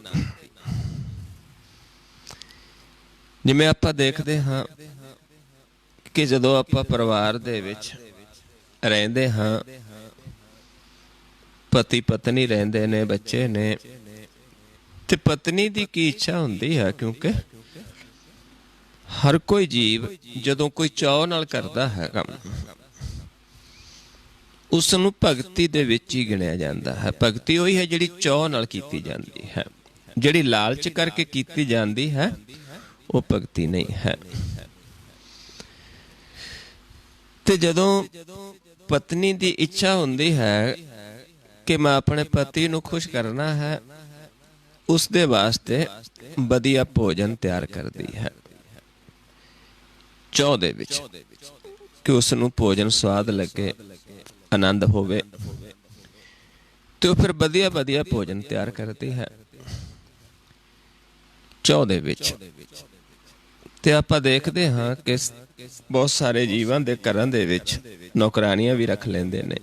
ਜਿਵੇਂ ਆਪਾਂ ਦੇਖਦੇ ਹਾਂ ਕਿ ਜਦੋਂ ਆਪਾਂ ਪਰਿਵਾਰ ਦੇ ਵਿੱਚ ਰਹਿੰਦੇ ਹਾਂ, ਪਤੀ ਪਤਨੀ ਰਹਿੰਦੇ ਨੇ, ਬੱਚੇ ਨੇ, ਤੇ ਪਤਨੀ ਦੀ ਕੀ ਇੱਛਾ ਹੁੰਦੀ ਹੈ? ਕਿਉਂਕਿ ਹਰ ਕੋਈ ਜੀਵ ਜਦੋਂ ਕੋਈ ਚਾਅ ਨਾਲ ਕਰਦਾ ਹੈ ਕੰਮ, ਉਸ ਨੂੰ ਭਗਤੀ ਦੇ ਵਿੱਚ ਹੀ ਗਿਣਿਆ ਜਾਂਦਾ ਹੈ। ਭਗਤੀ ਉਹੀ ਹੈ ਜਿਹੜੀ ਚਾਅ ਨਾਲ ਕੀਤੀ ਜਾਂਦੀ ਹੈ। ਜਿਹੜੀ ਲਾਲਚ ਕਰਕੇ ਕੀਤੀ ਜਾਂਦੀ ਹੈ ਉਹ ਭਗਤੀ ਨਹੀਂ ਹੈ। ਤੇ ਜਦੋਂ ਪਤਨੀ ਦੀ ਇੱਛਾ ਹੁੰਦੀ ਹੈ ਕਿ ਮੈਂ ਆਪਣੇ ਪਤੀ ਨੂੰ ਖੁਸ਼ ਕਰਨਾ ਹੈ, ਉਸ ਦੇ ਵਾਸਤੇ ਵਧੀਆ ਭੋਜਨ ਤਿਆਰ ਕਰਦੀ ਹੈ ਚਾਅ ਦੇ ਵਿੱਚ, ਕਿ ਉਸ ਨੂੰ ਭੋਜਨ ਸਵਾਦ ਲੱਗੇ, ਆਨੰਦ ਹੋਵੇ, ਤੇ ਉਹ ਫਿਰ ਵਧੀਆ ਵਧੀਆ ਭੋਜਨ ਤਿਆਰ ਕਰਦੀ ਹੈ ਚਾਅ ਦੇ ਵਿੱਚ। ਤੇ ਆਪਾਂ ਦੇਖਦੇ ਹਾਂ ਕਿ ਬਹੁਤ ਸਾਰੇ ਜੀਵਾਂ ਦੇ ਘਰਾਂ ਦੇ ਵਿੱਚ ਨੌਕਰਾਨੀਆਂ ਵੀ ਰੱਖ ਲੈਂਦੇ ਨੇ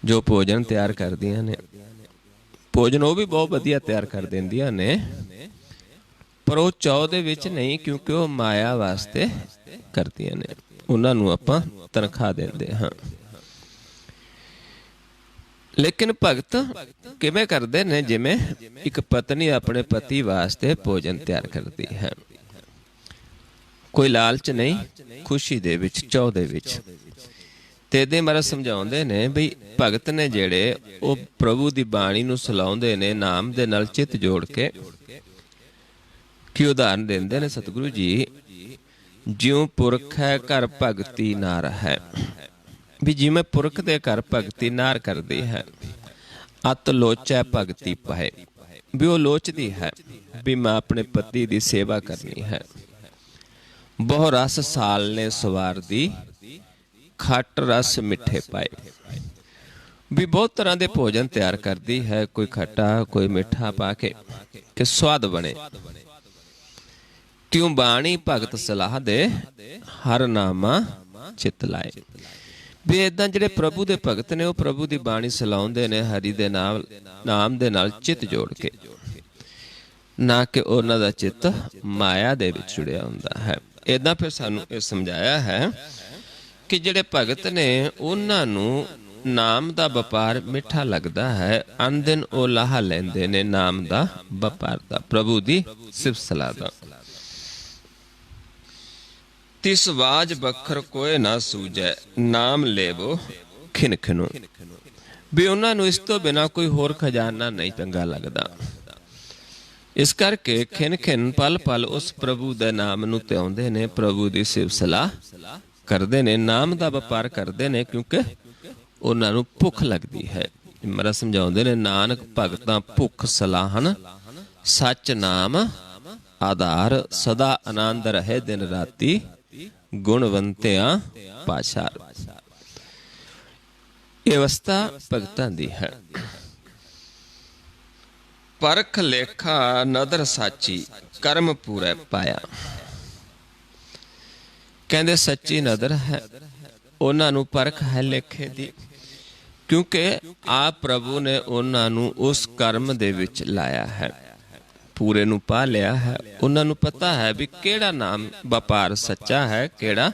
ਜੋ ਭੋਜਨ ਤਿਆਰ ਕਰਦੀਆਂ ਨੇ। ਭੋਜਨ ਉਹ ਵੀ ਬਹੁਤ ਵਧੀਆ ਤਿਆਰ ਕਰ ਦਿੰਦੀਆਂ ਨੇ, ਪਰ ਉਹ ਚਾਅ ਦੇ ਵਿੱਚ ਨਹੀਂ, ਕਿਉਂਕਿ ਉਹ ਮਾਇਆ ਵਾਸਤੇ ਕਰਦੀਆਂ ਨੇ। ਉਹਨਾਂ ਨੂੰ ਆਪਾਂ ਤਨਖਾਹ ਦਿੰਦੇ ਹਾਂ। ਲੇਕਿਨ ਭਗਤ ਕਿਵੇਂ ਕਰਦੇ ਨੇ? ਜਿਵੇਂ ਇੱਕ ਪਤਨੀ ਆਪਣੇ ਪਤੀ ਵਾਸਤੇ ਭੋਜਨ ਤਿਆਰ ਕਰਦੀ ਹੈ, ਕੋਈ ਲਾਲਚ ਨਹੀਂ, ਖੁਸ਼ੀ ਦੇ ਵਿੱਚ, ਚਾਅ ਦੇ ਵਿੱਚ। ਤੇ ਇਹਦੇ ਮਹਾਰਾਜ ਸਮਝਾਉਂਦੇ ਨੇ ਵੀ ਭਗਤ ਨੇ ਜਿਹੜੇ ਉਹ ਪ੍ਰਭੂ ਦੀ ਬਾਣੀ ਨੂੰ ਸਲਾਉਂਦੇ ਨੇ ਨਾਮ ਦੇ ਨਾਲ ਚਿੱਤ ਜੋੜ ਕੇ। ਕੀ ਉਦਾਹਰਨ ਦਿੰਦੇ ਨੇ ਸਤਿਗੁਰੂ ਜੀ? ਜਿਉਂ ਪੁਰਖ ਹੈ ਘਰ ਭਗਤੀ ਨਾਰ ਹੈ। ਵੀ ਜਿਵੇਂ ਪੁਰਖ ਦੇ ਘਰ ਭਗਤੀ ਨਾਰ ਕਰਦੀ ਹੈ, ਅਤ ਲੋਚੈ ਭਗਤੀ ਪਾਏ। ਵੀ ਉਹ ਲੋਚਦੀ ਹੈ ਵੀ ਮੈਂ ਆਪਣੇ ਪਤੀ ਦੀ ਸੇਵਾ ਕਰਨੀ ਹੈ। ਬਹੁ ਰਸ ਸਾਲ ਨੇ ਸਵਾਰ ਦੀ, ਖੱਟ ਰਸ ਮਿੱਠੇ ਪਾਏ। ਵੀ ਬਹੁਤ ਤਰ੍ਹਾਂ ਦੇ ਭੋਜਨ ਤਿਆਰ ਕਰਦੀ ਹੈ, ਕੋਈ ਖੱਟਾ ਕੋਈ ਮਿੱਠਾ ਪਾ ਕੇ ਕਿ ਸਵਾਦ ਬਣੇ। ਤਿਉ ਬਾਣੀ ਭਗਤ ਸਲਾਹ ਦੇ, ਹਰ ਨਾਮਾ ਚਿਤ ਲਾਏ। ਵੀ ਏਦਾਂ ਜਿਹੜੇ ਪ੍ਰਭੂ ਦੇ ਭਗਤ ਨੇ ਉਹ ਪ੍ਰਭੂ ਦੀ ਬਾਣੀ ਸਲਾਉਂਦੇ ਨੇ ਹਰੀ ਦੇ ਨਾਮ ਦੇ ਨਾਲ ਚਿੱਤ ਜੋੜ ਕੇ, ਨਾ ਕਿ ਉਹਨਾਂ ਦਾ ਚਿੱਤ ਮਾਇਆ ਦੇ ਵਿੱਚ ਜੁੜਿਆ ਹੁੰਦਾ ਹੈ। ਏਦਾਂ ਫਿਰ ਸਾਨੂੰ ਇਹ ਸਮਝਾਇਆ ਹੈ ਕਿ ਜਿਹੜੇ ਭਗਤ ਨੇ ਉਹਨਾਂ ਨੂੰ ਨਾਮ ਦਾ ਵਪਾਰ ਮਿੱਠਾ ਲੱਗਦਾ ਹੈ। ਅਨਦਿਨ ਉਹ ਲਾਹਾ ਲੈਂਦੇ ਨੇ ਨਾਮ ਦਾ ਵਪਾਰ ਦਾ, ਪ੍ਰਭੂ ਦੀ ਸਿਫਤ ਸਲਾਹ ਦਾ। ਤਿਸ ਬਾਜ ਬਖਰ ਕੋਏ ਨਾ ਸੂਝੈ, ਨਾਮ ਲੇਵੋ ਖਿਨ ਖਿਨੋ। ਵੀ ਉਹਨਾਂ ਨੂੰ ਇਸ ਤੋਂ ਬਿਨਾਂ ਕੋਈ ਹੋਰ ਖਜ਼ਾਨਾ ਨਹੀਂ ਚੰਗਾ ਲੱਗਦਾ। ਇਸ ਕਰਕੇ ਖਿਨ ਖਿਨ ਪਲ ਪਲ ਉਸ ਪ੍ਰਭੂ ਦੇ ਨਾਮ ਨੂੰ ਧਿਆਉਂਦੇ ਨੇ, ਪ੍ਰਭੂ ਦੀ ਸਿਫਤ ਸਲਾਹ ਕਰਦੇ ਨੇ, ਨਾਮ ਦਾ ਵਪਾਰ ਕਰਦੇ ਨੇ, ਕਿਉਂਕਿ ਉਹਨਾਂ ਨੂੰ ਭੁੱਖ ਲੱਗਦੀ ਹੈ। ਮਹਾਰਾਜ ਸਮਝਾਉਂਦੇ ਨੇ, ਨਾਨਕ ਭਗਤਾਂ ਭੁੱਖ ਸਲਾਹਨ, ਸੱਚ ਨਾਮ ਆਧਾਰ, ਸਦਾ ਆਨੰਦ ਰਹੇ ਦਿਨ ਰਾਤੀ, ਗੁਣਵੰਤਿਆਂ ਪਾਸ਼ਾਰ। ਇਹ ਅਵਸਥਾ ਭਗਤਾਂ ਦੀ ਹੈ। ਪਰਖ ਲੇਖਾ ਨਦਰ ਸਾਚੀ, ਕਰਮ ਪੂਰੇ ਪਾਇਆ। ਕਹਿੰਦੇ ਸੱਚੀ ਨਦਰ ਹੈ, ਉਹਨਾਂ ਨੂੰ ਪਰਖ ਹੈ ਲੇਖੇ ਦੀ, ਕਿਉਂਕਿ ਆਪ ਪ੍ਰਭੂ ਨੇ ਉਹਨਾਂ ਨੂੰ ਉਸ ਕਰਮ ਦੇ ਵਿੱਚ ਲਾਇਆ ਹੈ, ਪੂਰੇ ਨੂੰ ਪਾ ਲਿਆ ਹੈ। ਉਹਨਾਂ ਨੂੰ ਪਤਾ ਹੈ ਵੀ ਕਿਹੜਾ ਨਾਮ ਵਪਾਰ ਸੱਚਾ ਹੈ, ਕਿਹੜਾ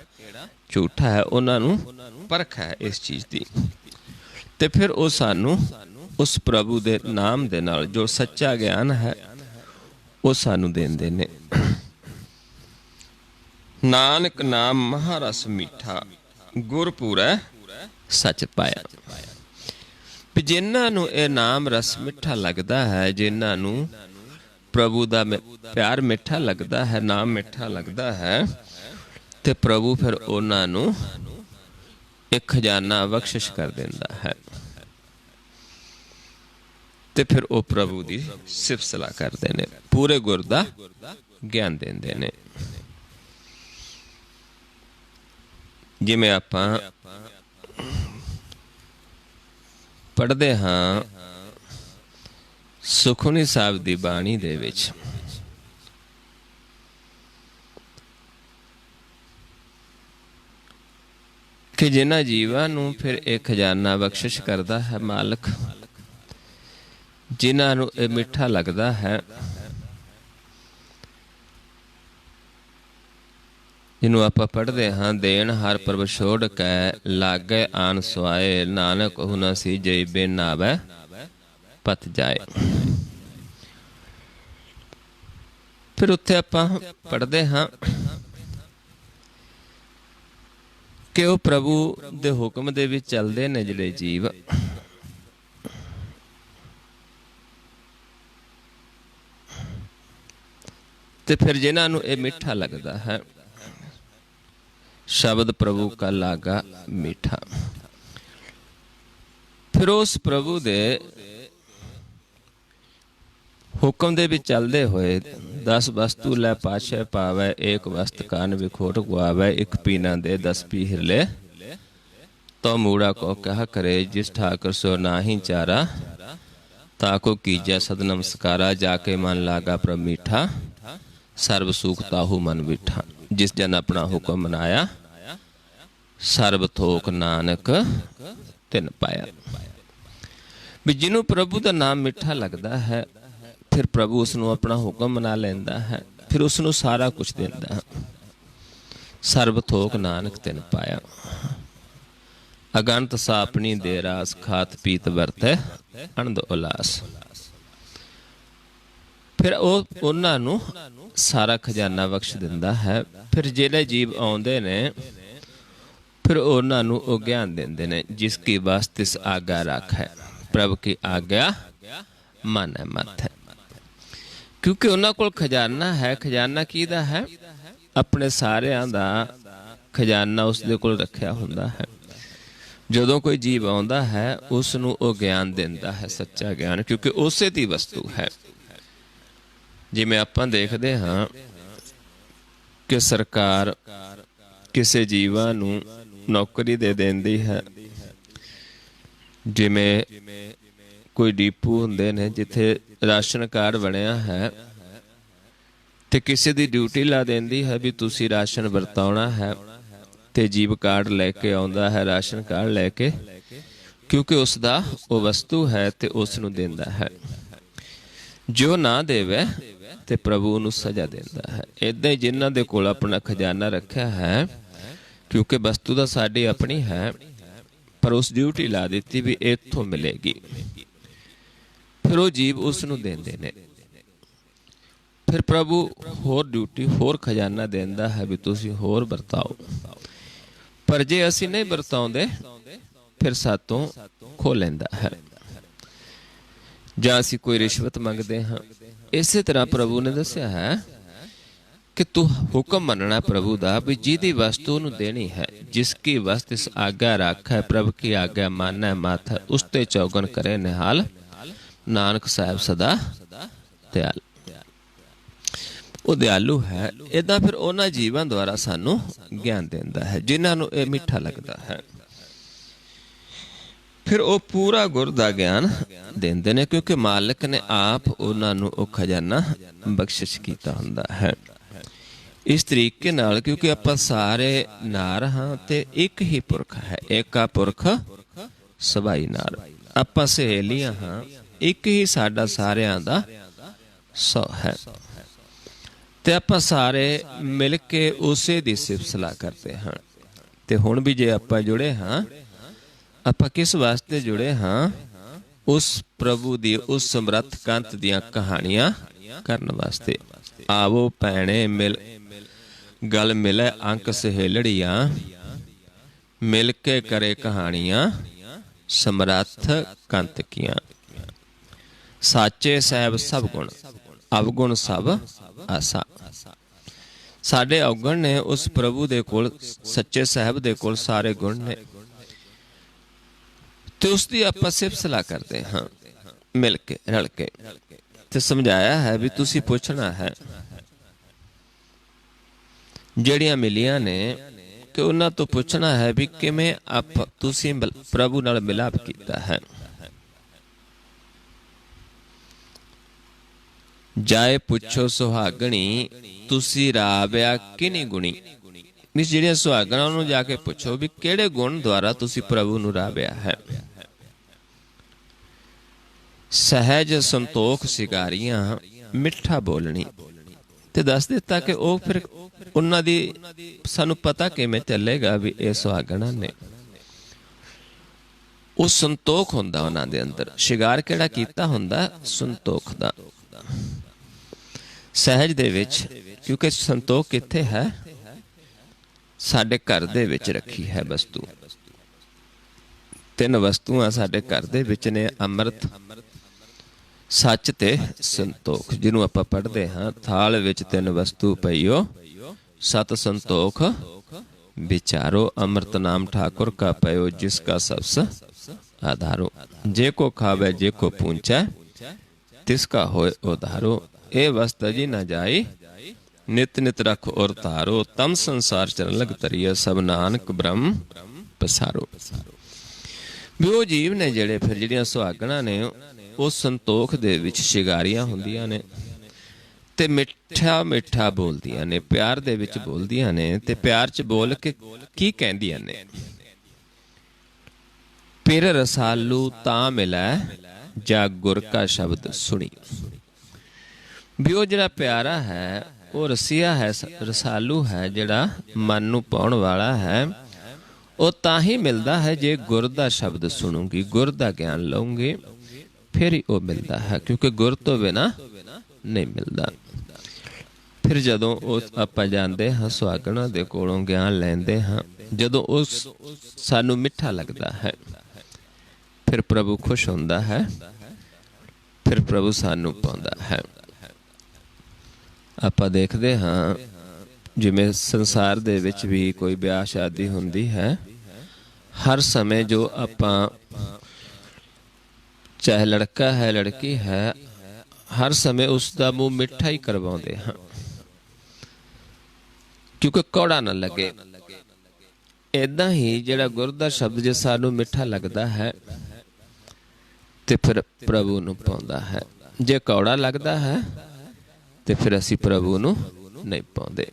ਝੂਠਾ ਹੈ। ਉਹਨਾਂ ਨੂੰ ਪਰਖ ਹੈ ਇਸ ਚੀਜ਼ ਦੀ। ਤੇ ਫਿਰ ਉਹ ਸਾਨੂੰ ਉਸ ਪ੍ਰਭੂ ਦੇ ਨਾਮ ਦੇ ਨਾਲ ਜੋ ਸੱਚਾ ਗਿਆਨ ਹੈ ਉਹ ਸਾਨੂੰ ਦਿੰਦੇ ਨੇ। ਨਾਨਕ ਨਾਮ ਮਹਾਰਸ ਮੀਠਾ, ਗੁਰਪੂਰੈ ਸੱਚ ਪਾਇਆ। ਵੀ ਜਿਨ੍ਹਾਂ ਨੂੰ ਇਹ ਨਾਮ ਰਸ ਮਿੱਠਾ ਲੱਗਦਾ ਹੈ, ਜਿਨ੍ਹਾਂ ਨੂੰ ਪ੍ਰਭੂ ਦਾ ਪਿਆਰ ਮਿੱਠਾ ਲੱਗਦਾ ਹੈ, ਨਾਮ ਮਿੱਠਾ ਲੱਗਦਾ ਹੈ, ਤੇ ਪ੍ਰਭੂ ਫਿਰ ਉਹਨਾਂ ਨੂੰ ਇੱਕ ਖਜ਼ਾਨਾ ਬਖਸ਼ਿਸ਼ ਕਰ ਦਿੰਦਾ ਹੈ ਤੇ ਫਿਰ ਉਹ ਪ੍ਰਭੂ ਦੀ ਸਿਫਤ ਸਲਾਹ ਕਰਦੇ ਨੇ, ਪੂਰੇ ਗੁਰ ਦਾ ਗਿਆਨ ਦਿੰਦੇ ਨੇ। ਜਿਵੇਂ ਆਪਾਂ ਪੜ੍ਹਦੇ ਹਾਂ ਸੁਖਮਨੀ ਸਾਹਿਬ ਦੀ ਬਾਣੀ ਦੇ ਵਿੱਚ, ਕਿ ਜਿਨ੍ਹਾਂ ਜੀਵਾਂ ਨੂੰ ਫਿਰ ਇਹ ਖਜ਼ਾਨਾ ਬਖਸ਼ਿਸ਼ ਕਰਦਾ ਹੈ ਮਾਲਕ, ਜਿਨ੍ਹਾਂ ਨੂੰ ਇਹ ਮਿੱਠਾ ਲੱਗਦਾ ਹੈ, ਜਿਹਨੂੰ ਆਪਾਂ ਪੜ੍ਹਦੇ ਹਾਂ, ਦੇਣ ਹਰ ਪ੍ਰਭ ਛੋੜ ਕੈ ਲਾਗੇ ਆਨ ਸੁਆਏ, ਨਾਨਕ ਉਹ ਨਾ ਸੀ ਜਈ ਬਿਨ ਨਾਵੈ ਪਤ ਜਾਏ। ਫਿਰ ਉੱਥੇ ਆਪਾਂ ਪੜ੍ਹਦੇ ਹਾਂ ਕਿ ਉਹ ਪ੍ਰਭੂ ਦੇ ਹੁਕਮ ਦੇ ਵਿੱਚ ਚੱਲਦੇ ਨੇ ਜਿਹੜੇ ਜੀਵ, ਤੇ ਫਿਰ ਜਿਨ੍ਹਾਂ ਨੂੰ ਇਹ ਮਿੱਠਾ ਲੱਗਦਾ ਹੈ, ਸ਼ਬਦ ਪ੍ਰਭੂ ਕਾ ਲਾਗਾ ਮਿੱਠਾ, ਫਿਰ ਉਸ ਪ੍ਰਭੂ ਦੇ ਹੁਕਮ ਦੇ ਵਿੱਚ ਚੱਲਦੇ ਹੋਏ 10 ਵਸਤੂ ਲੈ ਪਾਛੈ ਪਾਵੈ, ਏਕ ਵਸਤ ਕਾਨ ਵਿਖੋਟ ਗਵਾਵੈ, ਇੱਕ ਪੀਨਾ ਦੇ 10 ਪੀ ਹਿਰਲੇ, ਤੋ ਮੂੜਾ ਕੋ ਕਹਾ ਕਰੇ, ਜਿਸ ਠਾਕੁਰ ਸੋ ਨਾਹੀ ਚਾਰਾ, ਤਾਕੋ ਕੀਜੈ ਸਦ ਨਮਸਕਾਰਾ, ਜਾ ਕੇ ਮਨ ਲਾਗਾ ਪ੍ਰਭ ਮੀਠਾ, ਸਰਬ ਸੁਖ ਤਾਹੂ ਮਨ ਬਿਠਾ। ਜਿਸ ਜਨ ਆਪਣਾ ਹੁਕਮ ਮਨਾਇਆ, ਸਰਬ ਥੋਕ ਨਾਨਕ ਤਿਨ ਪਾਇਆ। ਵੀ ਜਿਹਨੂੰ ਪ੍ਰਭੂ ਦਾ ਨਾਮ ਮਿੱਠਾ ਲੱਗਦਾ ਹੈ, ਫਿਰ ਪ੍ਰਭੂ ਉਸ ਨੂੰ ਆਪਣਾ ਹੁਕਮ ਮਨਾ ਲੈਂਦਾ ਹੈ, ਫਿਰ ਉਸ ਨੂੰ ਸਾਰਾ ਕੁਝ ਦਿੰਦਾ ਹੈ। ਸਰਬ ਥੋਕ ਨਾਨਕ ਤਿਨ ਪਾਇਆ, ਅਗੰਤ ਸਾਪਣੀ ਦੇ ਰਾਸ, ਖਾਤ ਪੀਤ ਵਰਤੈ ਅਨੰਦ ਉਲਾਸ। ਫਿਰ ਉਹ ਉਹਨਾਂ ਨੂੰ ਸਾਰਾ ਖਜ਼ਾਨਾ ਬਖਸ਼ ਦਿੰਦਾ ਹੈ। ਫਿਰ ਜਿਹੜੇ ਜੀਵ ਆਉਂਦੇ ਨੇ, ਫਿਰ ਉਹਨਾਂ ਨੂੰ ਉਹ ਗਿਆਨ ਦਿੰਦੇ ਨੇ, ਜਿਸ ਕੀ ਬਸ ਤਿਸ ਆਗਾ ਰੱਖ ਹੈ, ਪ੍ਰਭ ਕੀ ਆਗਿਆ ਮਨ ਹੈ ਮਤ ਹੈ। ਕਿਉਂਕਿ ਉਹਨਾਂ ਕੋਲ ਖਜ਼ਾਨਾ ਹੈ। ਖਜ਼ਾਨਾ ਕਿਹਦਾ ਹੈ? ਆਪਣੇ ਸਾਰਿਆਂ ਦਾ ਖਜ਼ਾਨਾ ਉਸਦੇ ਕੋਲ ਰੱਖਿਆ ਹੁੰਦਾ ਹੈ। ਜਦੋਂ ਕੋਈ ਜੀਵ ਆਉਂਦਾ ਹੈ, ਉਸ ਨੂੰ ਉਹ ਗਿਆਨ ਦਿੰਦਾ ਹੈ, ਸੱਚਾ ਗਿਆਨ, ਕਿਉਂਕਿ ਉਸੇ ਦੀ ਵਸਤੂ ਹੈ। ਜਿਵੇਂ ਆਪਾਂ ਦੇਖਦੇ ਹਾਂ ਕਿ ਸਰਕਾਰ ਕਿਸੇ ਜੀਵਾਂ ਨੂੰ ਨੌਕਰੀ ਦੇ ਦਿੰਦੀ ਹੈ। ਜਿਵੇਂ ਕੋਈ ਡੀਪੂ ਹੁੰਦੇ ਨੇ ਜਿੱਥੇ ਰਾਸ਼ਨ ਕਾਰਡ ਬਣਿਆ ਹੈ, ਤੇ ਕਿਸੇ ਦੀ ਡਿਊਟੀ ਲਾ ਦਿੰਦੀ ਹੈ ਵੀ ਤੁਸੀਂ ਰਾਸ਼ਨ ਵਰਤਾਉਣਾ ਹੈ, ਤੇ ਜੀਵ ਕਾਰਡ ਲੈ ਕੇ ਆਉਂਦਾ ਹੈ, ਰਾਸ਼ਨ ਕਾਰਡ ਲੈ ਕੇ, ਕਿਉਂਕਿ ਉਸ ਦਾ ਉਹ ਵਸਤੂ ਹੈ ਤੇ ਉਸ ਨੂੰ ਦਿੰਦਾ ਹੈ। ਜੋ ਨਾ ਦੇਵੇ ਤੇ ਪ੍ਰਭੂ ਨੂੰ ਸਜ਼ਾ ਦਿੰਦਾ ਹੈ। ਏਦਾਂ ਹੀ ਜਿਨ੍ਹਾਂ ਦੇ ਕੋਲ ਆਪਣਾ ਖਜ਼ਾਨਾ ਰੱਖਿਆ ਹੈ, ਕਿਉਂਕਿ ਵਸਤੂ ਤਾਂ ਸਾਡੀ ਆਪਣੀ ਹੈ, ਪਰ ਉਸ ਡਿਊਟੀ ਲਾ ਦਿੱਤੀ ਵੀ ਇੱਥੋਂ ਮਿਲੇਗੀ, ਫਿਰ ਉਹ ਜੀਵ ਉਸ ਨੂੰ ਦਿੰਦੇ ਨੇ। ਫਿਰ ਪ੍ਰਭੂ ਹੋਰ ਡਿਊਟੀ, ਹੋਰ ਖਜ਼ਾਨਾ ਦਿੰਦਾ ਹੈ ਵੀ ਤੁਸੀਂ ਹੋਰ ਵਰਤਾਓ। ਪਰ ਜੇ ਅਸੀਂ ਨਹੀਂ ਵਰਤਾਉਂਦੇ, ਫਿਰ ਸਾਤੋਂ ਖੋਹ ਲੈਂਦਾ ਹੈ, ਜਾਂ ਅਸੀਂ ਕੋਈ ਰਿਸ਼ਵਤ ਮੰਗਦੇ ਹਾਂ। ਇਸੇ ਤਰ੍ਹਾਂ ਪ੍ਰਭੂ ਨੇ ਦੱਸਿਆ ਹੈ ਕਿ ਤੂੰ ਹੁਕਮ ਮੰਨਣਾ ਪ੍ਰਭੂ ਦਾ, ਵੀ ਜਿਹਦੀ ਵਸਤੂ ਨੂੰ ਦੇਣੀ ਹੈ। ਜਿਸ ਕੀ ਵਸਤ ਇਸ ਆਗਿਆ ਰੱਖੈ, ਪ੍ਰਭ ਕੀ ਆਗਿਆ ਮਾਨੈ ਮਤ ਹੈ, ਉਸ ਤੇ ਚੌਗਨ ਕਰੇ ਨਿਹਾਲ, ਨਾਨਕ ਸਾਹਿਬ ਸਦਾ ਦਿਆਲ। ਉਹ ਦਿਆਲੂ ਹੈ। ਏਦਾਂ ਫਿਰ ਉਹਨਾਂ ਜੀਵਾਂ ਦੁਆਰਾ ਸਾਨੂੰ ਗਿਆਨ ਦਿੰਦਾ ਹੈ, ਜਿਨ੍ਹਾਂ ਨੂੰ ਇਹ ਮਿੱਠਾ ਲੱਗਦਾ ਹੈ। ਫਿਰ ਉਹ ਪੂਰਾ ਗੁਰ ਦਾ ਗਿਆਨ ਦਿੰਦੇ ਨੇ, ਕਿਉਂਕਿ ਮਾਲਕ ਨੇ ਆਪ ਉਹਨਾਂ ਨੂੰ ਉਹ ਖਜ਼ਾਨਾ ਬਖਸ਼ਿਸ਼ ਕੀਤਾ ਹੁੰਦਾ ਹੈ। ਇਸ ਤਰੀਕੇ ਨਾਲ, ਕਿਉਂਕਿ ਆਪਾਂ ਸਾਰੇ ਨਾਰ ਹਾਂ ਤੇ ਇੱਕ ਹੀ ਪੁਰਖ ਹੈ, ਏਕਾ ਪੁਰਖ ਸਭਾਈ ਨਾਰ। ਆਪਾਂ ਸਹੇਲੀਆਂ ਹਾਂ, ਇੱਕ ਹੀ ਸਾਡਾ ਸਾਰਿਆਂ ਦਾ ਸੌ ਹੈ, ਤੇ ਆਪਾਂ ਸਾਰੇ ਮਿਲ ਕੇ ਉਸੇ ਦੀ ਸਿਫਤ ਸਲਾਹ ਕਰਦੇ ਹਾਂ। ਤੇ ਹੁਣ ਵੀ ਜੇ ਆਪਾਂ ਜੁੜੇ ਹਾਂ, ਆਪਾਂ ਕਿਸ ਵਾਸਤੇ ਜੁੜੇ ਹਾਂ? ਉਸ ਪ੍ਰਭੂ ਦੀ, ਉਸ ਸਮਰੱਥ ਕੰਤ ਦੀਆਂ ਕਹਾਣੀਆਂ ਕਰਨ ਵਾਸਤੇ। ਆਵੋ ਭੈਣੇ ਮਿਲ ਗਲ ਮਿਲੇ ਅੰਕ ਸਹੇਲੜੀਆਂ, ਮਿਲ ਕੇ ਕਰੇ ਕਹਾਣੀਆਂ ਸਮਰੱਥ ਕੰਤ ਕੀਆਂ। ਸਾਚੇ ਸਾਹਿਬ ਸਭ ਗੁਣ, ਅਵਗੁਣ ਸਭ ਆਸਾ। ਸਾਡੇ ਔਗਣ ਨੇ, ਉਸ ਪ੍ਰਭੂ ਦੇ ਕੋਲ, ਸੱਚੇ ਸਾਹਿਬ ਦੇ ਕੋਲ ਸਾਰੇ ਗੁਣ ਨੇ, ਤੇ ਉਸ ਦੀ ਆਪਾਂ ਸਿਫਤ ਸਲਾਹ ਕਰਦੇ ਹਾਂ ਮਿਲ ਕੇ ਰਲ ਕੇ। ਤੇ ਸਮਝਾਇਆ ਹੈ ਵੀ ਤੁਸੀਂ ਪੁੱਛਣਾ ਹੈ ਜਿਹੜੀਆਂ ਮਿਲੀਆਂ ਨੇ ਕਿ ਉਹਨਾਂ ਤੋਂ ਪੁੱਛਣਾ ਹੈ ਵੀ ਕਿਵੇਂ ਤੁਸੀਂ ਪ੍ਰਭੂ ਨਾਲ ਮਿਲਾਪ ਕੀਤਾ ਹੈ। ਜਾਏ ਪੁੱਛੋ ਸੁਹਾਗਣੀ, ਤੁਸੀਂ ਰਾਵਿਆ ਕਿਨੀ ਗੁਣੀ। ਮਿਸ ਜਿਹੜੀਆਂ ਸੁਹਾਗਣਾ ਉਹਨੂੰ ਜਾ ਕੇ ਪੁੱਛੋ ਵੀ ਕਿਹੜੇ ਗੁਣ ਦੁਆਰਾ ਤੁਸੀਂ ਪ੍ਰਭੂ ਨੂੰ ਰਾਵਿਆ ਹੈ। ਸਹਿਜ ਸੰਤੋਖ ਸਿਗਾਰੀਆਂ, ਮਿੱਠਾ ਬੋਲਣੀ। ਤੇ ਦੱਸ ਦਿੱਤਾ ਕਿ ਉਹ ਫਿਰ ਉਹਨਾਂ ਦੀ ਸਾਨੂੰ ਪਤਾ ਕਿਵੇਂ ਚੱਲੇਗਾ ਵੀ ਇਹ ਸੁਹਾਗਣਾ ਨੇ। ਉਹ ਸੰਤੋਖ ਹੁੰਦਾ ਉਹਨਾਂ ਦੇ ਅੰਦਰ। ਸ਼ਿੰਗਾਰ ਕਿਹੜਾ ਕੀਤਾ ਹੁੰਦਾ? ਸੰਤੋਖ ਦਾ। ਸਹਿਜ ਦੇ ਵਿੱਚ, ਕਿਉਂਕਿ ਸੰਤੋਖ ਕਿੱਥੇ ਹੈ? ਸਾਡੇ ਘਰ ਦੇ ਵਿੱਚ ਰੱਖੀ ਹੈ ਵਸਤੂ। 3 ਵਸਤੂਆਂ ਸਾਡੇ ਘਰ ਦੇ ਵਿੱਚ ਨੇ, ਅੰਮ੍ਰਿਤ, ਸੱਚ ਤੇ ਸੰਤੋਖ। ਜਿਹਨੂੰ ਆਪਾਂ ਪੜ੍ਹਦੇ ਹਾਂ, ਥਾਲ ਵਿੱਚ 3 ਵਸਤੂ ਪਈਓ, ਸਤ ਸੰਤੋਖ ਵਿਚਾਰੋ, ਅੰਮ੍ਰਿਤ ਨਾਮ ਠਾकुर का पयो, जिसका सबस आधारो। जे को खावे जे को पूंछे, तिसका होए उधारो। ए वस्त जी न जाई, नित नित रख और तारो। तम संसार चरण लग तरिया, सब नानक ब्रह्म पसारो। भी वो जीव ने ਜਿਹੜੇ ਫਿਰ ਜਿਹੜੀਆਂ ਸੁਹਾਗਣਾ ਨੇ ਉਹ ਸੰਤੋਖ ਦੇ ਵਿੱਚ ਸ਼ਿੰਗਾਰੀਆਂ ਹੁੰਦੀਆਂ ਨੇ ਤੇ ਮਿੱਠਾ ਮਿੱਠਾ ਬੋਲਦੀਆਂ ਨੇ, ਪਿਆਰ ਦੇ ਵਿੱਚ ਬੋਲਦੀਆਂ ਨੇ। ਤੇ ਪਿਆਰ 'ਚ ਬੋਲ ਕੇ ਕੀ ਕਹਿੰਦੀਆਂ ਨੇ? ਪਿਰ ਰਸਾਲੂ ਤਾਂ ਮਿਲੈ, ਜਾ ਗੁਰ ਕਾ ਸ਼ਬਦ ਸੁਣੀ। ਵੀ ਉਹ ਜਿਹੜਾ ਪਿਆਰਾ ਹੈ ਉਹ ਰਸੀਆ ਹੈ, ਰਸਾਲੂ ਹੈ, ਜਿਹੜਾ ਮਨ ਨੂੰ ਪਾਉਣ ਵਾਲਾ ਹੈ। ਉਹ ਤਾਂ ਹੀ ਮਿਲਦਾ ਹੈ ਜੇ ਗੁਰ ਦਾ ਸ਼ਬਦ ਸੁਣੂਗੀ, ਗੁਰ ਦਾ ਗਿਆਨ ਲਊਂਗੀ, ਫਿਰ ਹੀ ਉਹ ਮਿਲਦਾ ਹੈ। ਕਿਉਂਕਿ ਗੁਰ ਤੋਂ ਬਿਨਾਂ ਨਹੀਂ ਮਿਲਦਾ। ਫਿਰ ਜਦੋਂ ਉਹ ਆਪਾਂ ਜਾਂਦੇ ਹਾਂ ਸੁਹਾਗਣਾ ਦੇ ਕੋਲੋਂ ਗਿਆਨ ਲੈਂਦੇ ਹਾਂ, ਜਦੋਂ ਉਹ ਸਾਨੂੰ ਮਿੱਠਾ ਲੱਗਦਾ ਹੈ, ਫਿਰ ਪ੍ਰਭੂ ਖੁਸ਼ ਹੁੰਦਾ ਹੈ, ਫਿਰ ਪ੍ਰਭੂ ਸਾਨੂੰ ਪਾਉਂਦਾ ਹੈ। ਆਪਾਂ ਦੇਖਦੇ ਹਾਂ ਜਿਵੇਂ ਸੰਸਾਰ ਦੇ ਵਿੱਚ ਵੀ ਕੋਈ ਵਿਆਹ ਸ਼ਾਦੀ ਹੁੰਦੀ ਹੈ, ਹਰ ਸਮੇਂ ਜੋ ਆਪਾਂ, ਚਾਹੇ ਲੜਕਾ ਹੈ ਲੜਕੀ ਹੈ, ਹਰ ਸਮੇਂ ਉਸ ਦਾ ਮੂੰਹ ਮਿੱਠਾ ਹੀ ਕਰਵਾਉਂਦੇ ਹਾਂ, ਕਿਉਂਕਿ ਕੌੜਾ ਨਾ ਲੱਗੇ। ਏਦਾਂ ਹੀ ਜਿਹੜਾ ਗੁਰ ਦਾ ਸ਼ਬਦ ਜੇ ਸਾਨੂੰ ਮਿੱਠਾ ਲੱਗਦਾ ਹੈ ਤੇ ਫਿਰ ਪ੍ਰਭੂ ਨੂੰ ਪਾਉਂਦਾ ਹੈ। ਜੇ ਕੌੜਾ ਲੱਗਦਾ ਹੈ ਤੇ ਫਿਰ ਅਸੀਂ ਪ੍ਰਭੂ ਨੂੰ ਨਹੀਂ ਪਾਉਂਦੇ।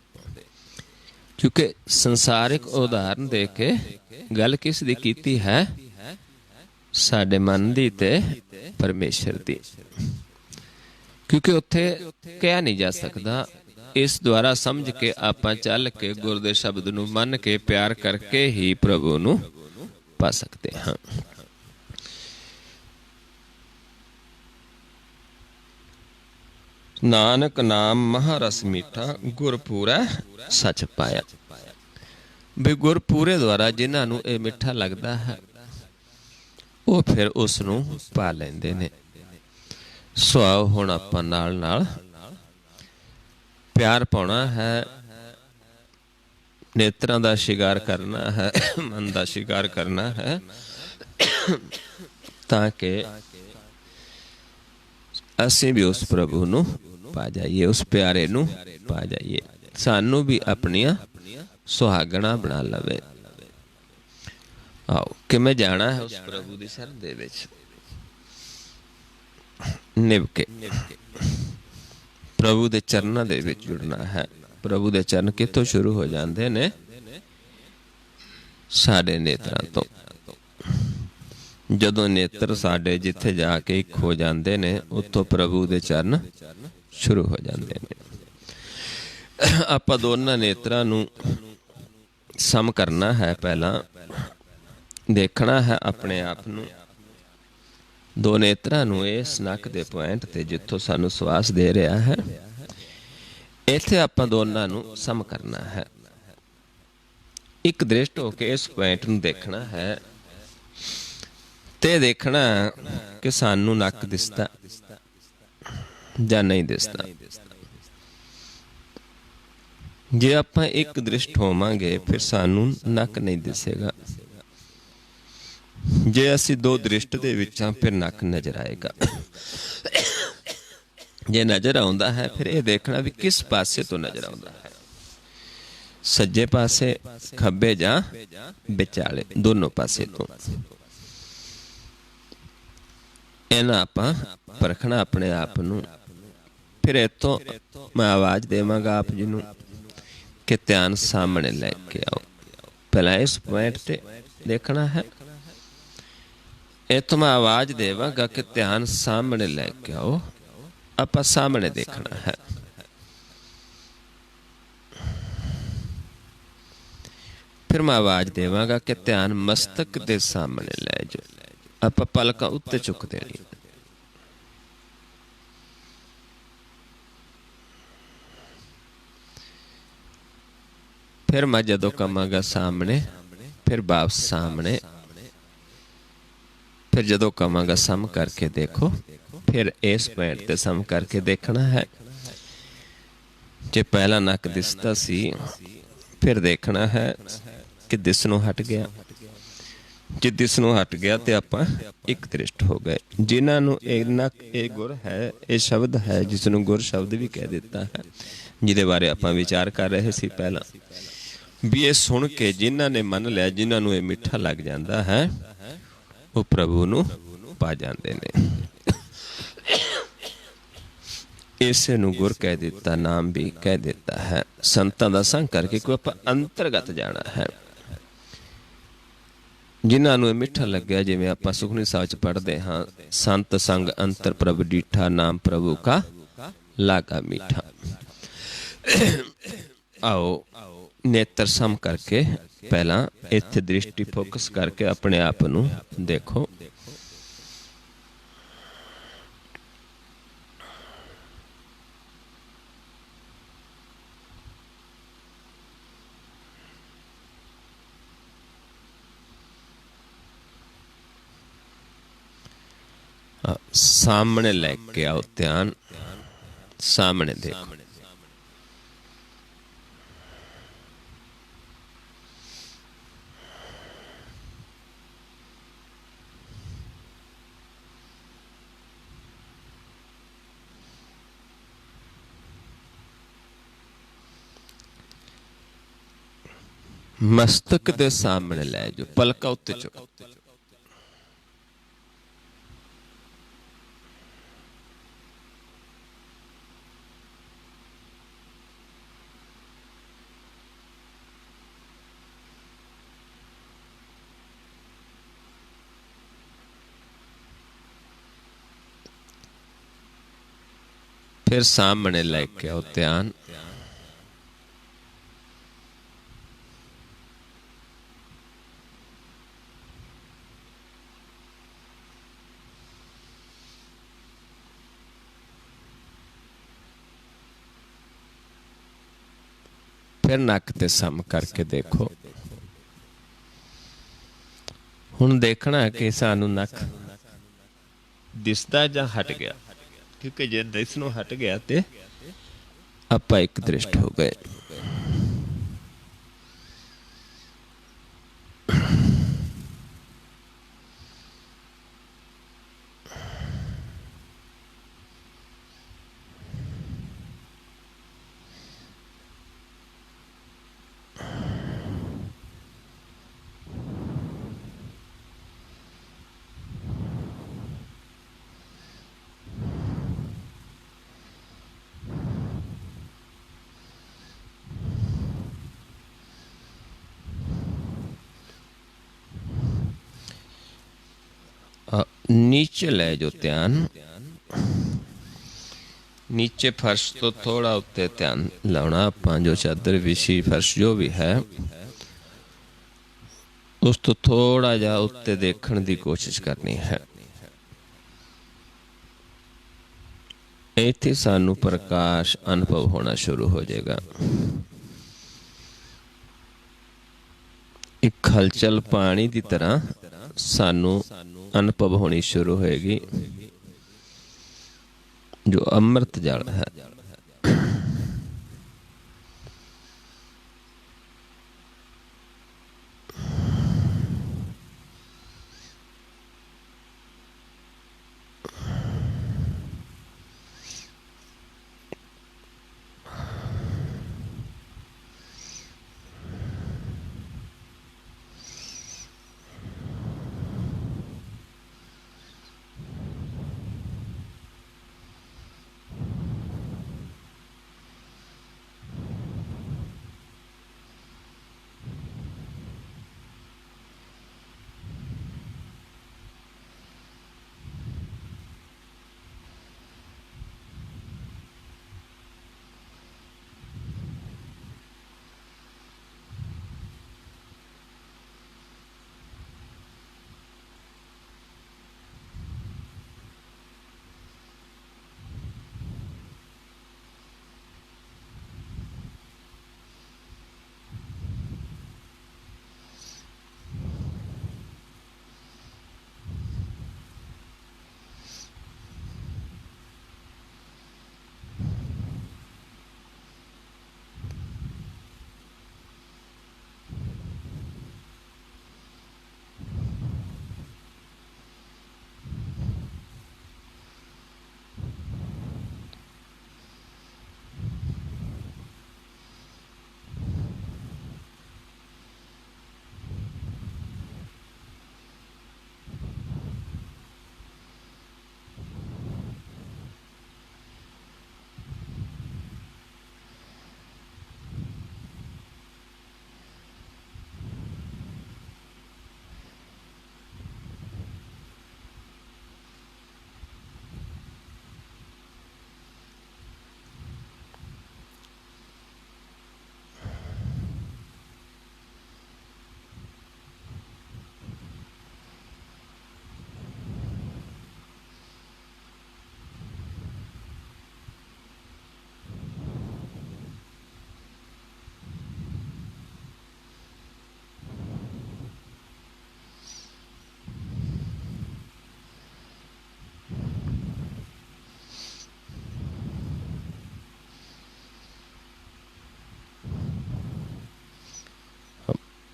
ਕਿਉਂਕਿ ਸੰਸਾਰਿਕ ਉਦਾਹਰਨ ਦੇ ਕੇ ਗੱਲ ਕਿਸ ਦੀ ਕੀਤੀ ਹੈ? ਸਾਡੇ ਮਨ ਦੀ ਤੇ ਪਰਮੇਸ਼ਰ ਦੀ। ਕਿਉਂਕਿ ਉੱਥੇ ਕਿਹਾ ਨਹੀਂ ਜਾ ਸਕਦਾ। ਇਸ ਦੁਆਰਾ ਸਮਝ ਕੇ ਆਪਾਂ ਚੱਲ ਕੇ ਗੁਰ ਦੇ ਸ਼ਬਦ ਨੂੰ ਮੰਨ ਕੇ ਪਿਆਰ ਕਰਕੇ ਹੀ ਪ੍ਰਭੂ ਨੂੰ ਪਾ ਸਕਦੇ ਹਾਂ। ਨਾਨਕ ਨਾਮ ਮਹਾਰਸ ਮੀਠਾ, ਗੁਰ ਪੂਰਾ ਸੱਚ ਪਾਇਆ। ਵੀ ਗੁਰ ਪੂਰੇ ਦੁਆਰਾ ਜਿਨ੍ਹਾਂ ਨੂੰ ਇਹ ਮਿੱਠਾ ਲੱਗਦਾ ਹੈ ਉਹ ਫਿਰ ਉਸ ਨੂੰ ਪਾ ਲੈਂਦੇ ਨੇ। ਸੁਆਓ ਹੁਣ ਆਪਾਂ ਨਾਲ ਨਾਲ ਪਿਆਰ ਪਾਉਣਾ ਹੈ, ਨੇਤਰਾਂ ਦਾ ਸ਼ਿੰਗਾਰ ਕਰਨਾ ਹੈ, ਮਨ ਦਾ ਸ਼ਿੰਗਾਰ ਕਰਨਾ ਹੈ, ਤਾਂ ਕਿ ਅਸੀਂ ਵੀ ਉਸ ਪ੍ਰਭੂ ਨੂੰ ਪਾ ਜਾਈਏ, ਉਸ ਪਿਆਰੇ ਨੂੰ ਪਾ ਜਾਈਏ, ਸਾਨੂੰ ਵੀ ਆਪਣੀਆਂ ਸੁਹਾਗਣਾ ਬਣਾ ਲਵੇ। ਆਓ ਕਿਵੇਂ ਜਾਣਾ ਹੈ ਉਸ ਪ੍ਰਭੂ ਦੀ ਸ਼ਰਨ ਦੇ ਵਿੱਚ? ਨਿਭ ਕੇ ਪ੍ਰਭੂ ਦੇ ਚਰਨਾਂ ਦੇ ਵਿੱਚ ਜੁੜਨਾ ਹੈ। ਪ੍ਰਭੂ ਦੇ ਚਰਨ ਕਿੱਥੋਂ ਸ਼ੁਰੂ ਹੋ ਜਾਂਦੇ ਨੇ? ਸਾਡੇ ਨੇਤਰਾਂ ਤੋਂ। ਜਦੋਂ ਨੇਤਰ ਸਾਡੇ ਜਿੱਥੇ ਜਾ ਕੇ ਇੱਕ ਹੋ ਜਾਂਦੇ ਨੇ, ਉੱਥੋਂ ਪ੍ਰਭੂ ਦੇ ਚਰਨ ਸ਼ੁਰੂ ਹੋ ਜਾਂਦੇ ਨੇ। ਆਪਾਂ ਦੋਨਾਂ ਨੇਤਰਾਂ ਨੂੰ ਸਮ ਕਰਨਾ ਹੈ। ਪਹਿਲਾਂ ਦੇਖਣਾ ਹੈ ਆਪਣੇ ਆਪ ਨੂੰ, ਦੋ ਨੇਤਰਾਂ ਨੂੰ ਇਸ ਨੱਕ ਦੇ ਪੁਆਇੰਟ ਤੇ ਜਿੱਥੋਂ ਸਾਨੂੰ ਸਵਾਸ ਦੇ ਰਿਹਾ ਹੈ, ਇੱਥੇ ਆਪਾਂ ਦੋਨਾਂ ਨੂੰ ਸਮ ਕਰਨਾ ਹੈ। ਇੱਕ ਦ੍ਰਿਸ਼ਟ ਹੋ ਕੇ ਇਸ ਪੁਆਇੰਟ ਨੂੰ ਦੇਖਣਾ ਹੈ ਤੇ ਦੇਖਣਾ ਕਿ ਸਾਨੂੰ ਨੱਕ ਦਿਸਦਾ ਜਾਂ ਨਹੀਂ ਦਿਸਦਾ। ਜੇ ਆਪਾਂ ਇੱਕ ਦ੍ਰਿਸ਼ਟ ਹੋਵਾਂਗੇ ਫਿਰ ਸਾਨੂੰ ਨੱਕ ਨਹੀਂ ਦਿਸੇਗਾ। ਜੇ ਅਸੀਂ ਦੋ ਦ੍ਰਿਸ਼ਟ ਦੇ ਵਿੱਚ ਹਾਂ ਫਿਰ ਨੱਕ ਨਜ਼ਰ ਆਏਗਾ। ਜੇ ਨਜ਼ਰ ਆਉਂਦਾ ਹੈ ਫਿਰ ਇਹ ਦੇਖਣਾ ਵੀ ਕਿਸ ਪਾਸੇ ਤੋਂ ਨਜ਼ਰ ਆਉਂਦਾ ਹੈ, ਸੱਜੇ ਪਾਸੇ, ਖੱਬੇ ਜਾਂ ਵਿਚਾਲੇ, ਦੋਨੋਂ ਪਾਸੇ ਤੋਂ। ਇਹਨਾਂ ਆਪਾਂ ਪਰਖਣਾ ਆਪਣੇ ਆਪ ਨੂੰ। ਫਿਰ ਇੱਥੋਂ ਮੈਂ ਆਵਾਜ਼ ਦੇਵਾਂਗਾ ਆਪ ਜੀ ਨੂੰ ਕਿ ਧਿਆਨ ਸਾਹਮਣੇ ਲੈ ਕੇ ਆਓ। ਪਹਿਲਾਂ ਇਸ ਪੁਆਇੰਟ ਤੇ ਦੇਖਣਾ ਹੈ। ਇੱਥੋਂ ਮੈਂ ਆਵਾਜ਼ ਦੇਵਾਂਗਾ ਕਿ ਧਿਆਨ ਸਾਹਮਣੇ ਲੈ ਕੇ ਆਓ। ਆਪਾਂ ਸਾਹਮਣੇ ਦੇਖਣਾ ਹੈ। ਫਿਰ ਮੈਂ ਆਵਾਜ਼ ਦੇਵਾਂਗਾ ਕਿ ਧਿਆਨ ਮਸਤਕ ਦੇ ਸਾਹਮਣੇ ਲੈ ਜਾਓ। ਆਪਾਂ ਪਲਕਾਂ ਉੱਤੇ ਚੁੱਕ ਦੇਣੀ। ਫਿਰ ਮੈਂ ਜਦੋਂ ਕਵਾਂਗਾ ਸਾਹਮਣੇ, ਫਿਰ ਵਾਪਸ ਸਾਹਮਣੇ। ਫਿਰ ਜਦੋਂ ਕਵਾਂਗਾ ਸਮ ਕਰਕੇ ਦੇਖੋ, ਫਿਰ ਇਸ ਪੁਆਇੰਟ ਤੇ ਸਮ ਕਰਕੇ ਦੇਖਣਾ ਹੈ। ਜੇ ਪਹਿਲਾ ਨੱਕ ਦਿਸਦਾ ਸੀ ਫਿਰ ਦੇਖਣਾ ਹੈ ਕਿ ਦਿਸ ਨੂੰ ਹਟ ਗਿਆ। ਜੇ ਦਿਸ ਨੂੰ ਹਟ ਗਿਆ ਤੇ ਆਪਾਂ ਇੱਕ ਦ੍ਰਿਸ਼ਟ ਹੋ ਗਏ। ਜਿਨ੍ਹਾਂ ਨੂੰ ਇਹ ਨੱਕ, ਇਹ ਗੁਰ ਹੈ, ਇਹ ਸ਼ਬਦ ਹੈ ਜਿਸ ਨੂੰ ਗੁਰ ਸ਼ਬਦ ਵੀ ਕਹਿ ਦਿੱਤਾ ਹੈ, ਜਿਹਦੇ ਬਾਰੇ ਆਪਾਂ ਵਿਚਾਰ ਕਰ ਰਹੇ ਸੀ ਪਹਿਲਾਂ ਵੀ ਇਹ ਸੁਣ ਕੇ ਜਿਨ੍ਹਾਂ ਨੇ ਮੰਨ ਲਿਆ, ਜਿਨ੍ਹਾਂ ਨੂੰ ਇਹ ਮਿੱਠਾ ਲੱਗ ਜਾਂਦਾ ਹੈ, ਉਹ ਪ੍ਰਭੂ ਨੂੰ ਪਾ ਜਾਂਦੇ ਨੇ। ਇਸੇ ਨੂੰ ਗੁਰ ਕਹਿ ਦਿੱਤਾ, ਨਾਮ ਵੀ ਕਹਿ ਦਿੱਤਾ ਹੈ। ਸੰਤਾਂ ਦਾ ਸੰਗ ਕਰਕੇ ਕੋਈ ਆਪਾਂ ਅੰਤਰਗਤ ਜਾਣਾ ਹੈ। ਜਿਨ੍ਹਾਂ ਨੂੰ ਇਹ ਮਿੱਠਾ ਲੱਗਿਆ, ਜਿਵੇਂ ਆਪਾਂ ਸੁਖਮਨੀ ਸਾਹਿਬ ਚ ਪੜ੍ਹਦੇ ਹਾਂ, ਸੰਤ ਸੰਗ ਅੰਤਰ ਪ੍ਰਭ ਡੀਠਾ, ਨਾਮ ਪ੍ਰਭੂ ਕਾ ਲਾਗਾ ਮੀਠਾ। ਆਓ ਨੇਤਰ ਸਮ ਕਰਕੇ ਪਹਿਲਾਂ ਇੱਥੇ ਦ੍ਰਿਸ਼ਟੀ ਫੋਕਸ ਕਰਕੇ ਆਪਣੇ ਆਪ ਨੂੰ ਦੇਖੋ। ਸਾਹਮਣੇ ਲੈ ਕੇ ਆਓ ਧਿਆਨ, ਸਾਹਮਣੇ ਦੇਖੋ। ਮਸਤਕ ਦੇ ਸਾਹਮਣੇ ਲੈ ਜਾਓ, ਪਲਕਾਂ ਉੱਤੇ ਚੁੱਕ। फिर सामने लेके आओ ध्यान। फिर नक ते सम करके देखो। हुण देखना है कि सानू नक दिसदा जां हट गया, क्योंकि जे दिस नूं हट गया तो आपां एक दृष्ट हो गए। नीचे ले जो ध्यान, नीचे फर्श तो थोड़ा उत्ते ध्यान लाना। आपां जो चादर विछी फर्श जो भी है उस तो थोड़ा जा उत्ते देखने की कोशिश करनी है। इत्थे सानू प्रकाश अनुभव होना शुरू हो जाएगा। एक हलचल पानी की तरह सानू अनुभव होनी शुरू होएगी, जो अमृत जल है।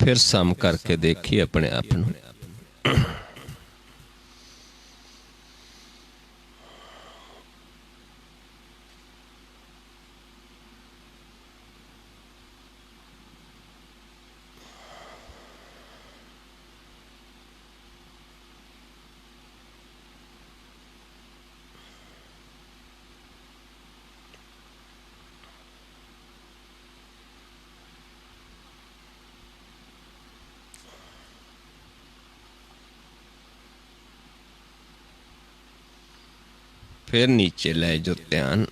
फिर सम करके देखिए अपने आप नूं। फिर नीचे ले जो ध्यान।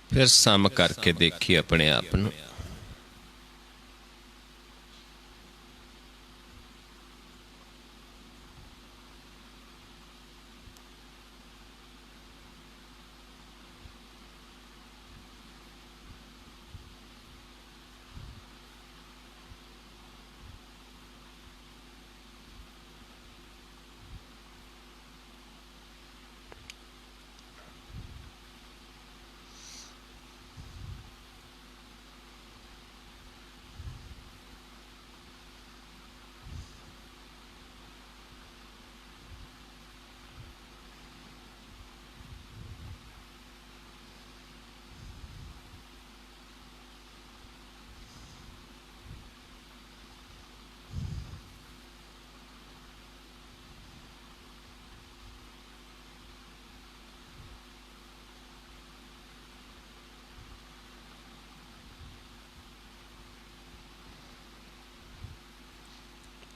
फिर सम करके देखिए अपने आप नूं।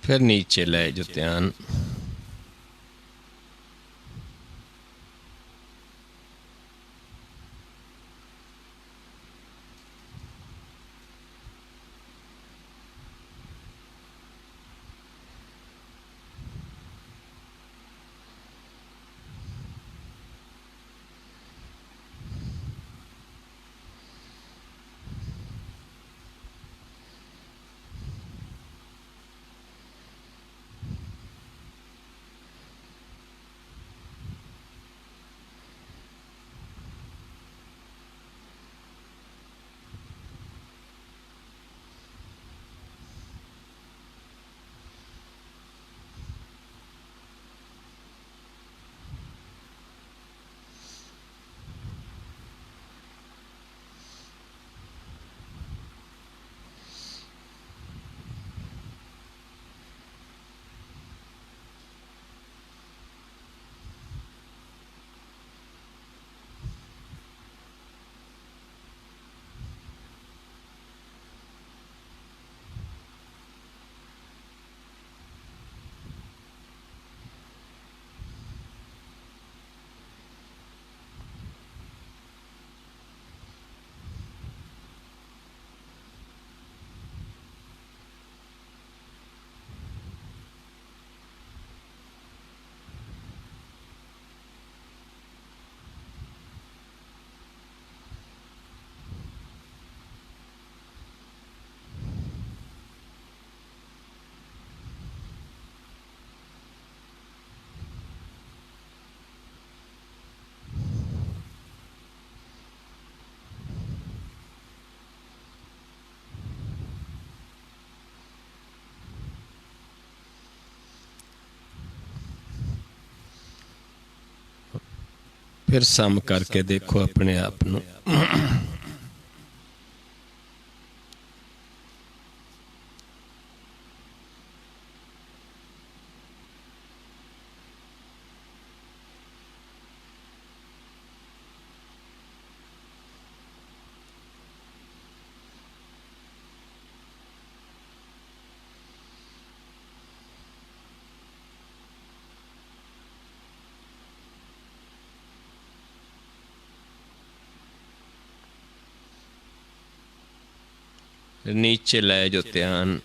फिर नीचे ले जो ध्यान। फिर सम करके देखो अपने आप नू। नीचे लै जो ध्यान।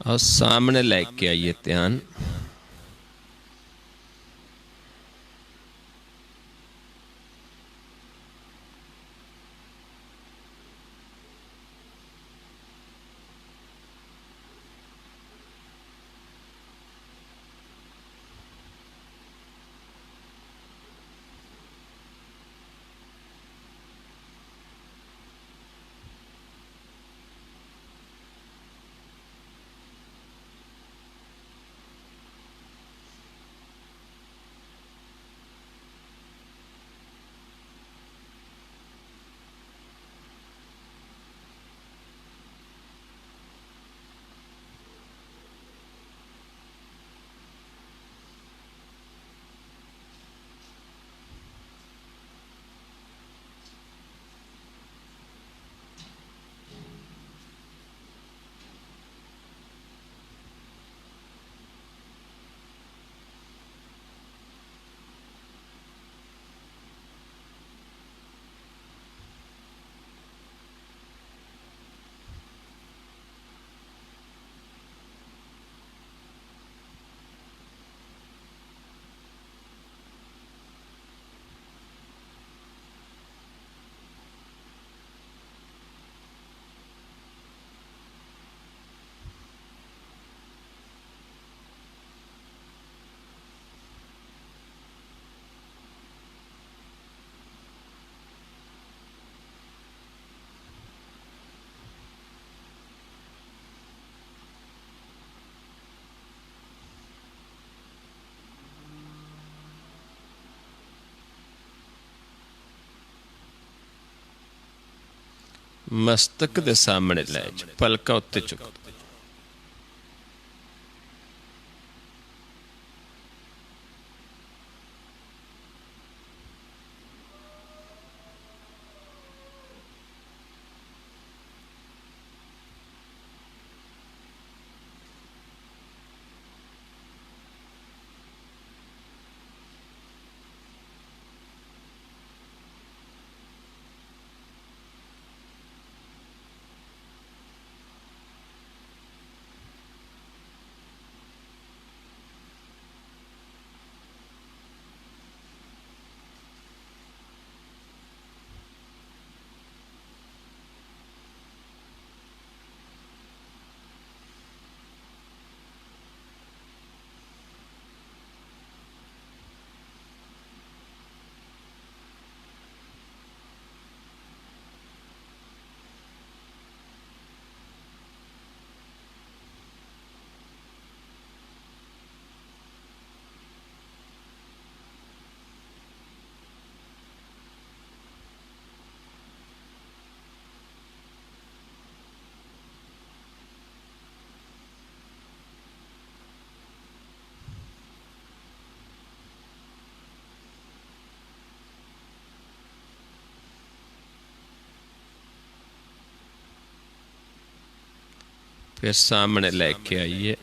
और सामने लेके आइए ध्यान। मस्तक दे सामने लै जाओ, पलका उत्ते चुक दो। फिर सामने लेके आइए।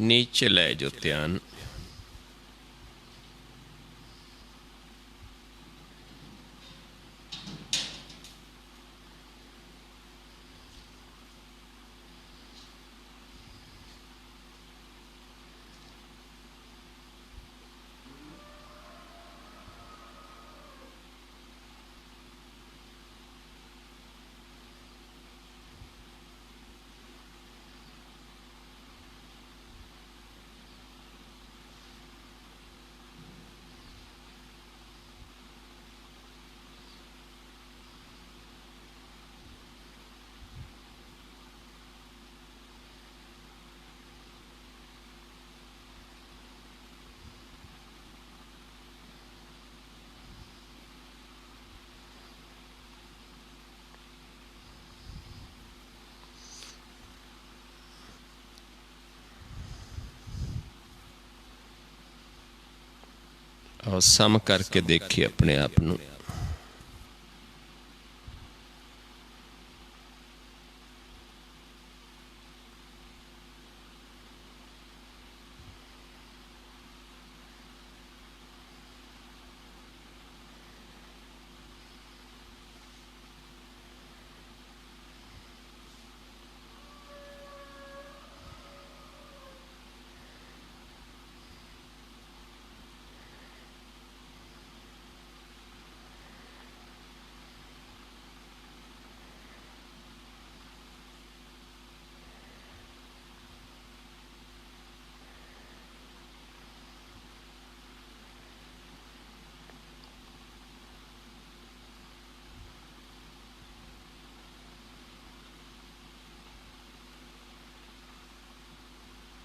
नीचे ले जो ध्यान। और सम करके देखिए अपने आप ਨੂੰ।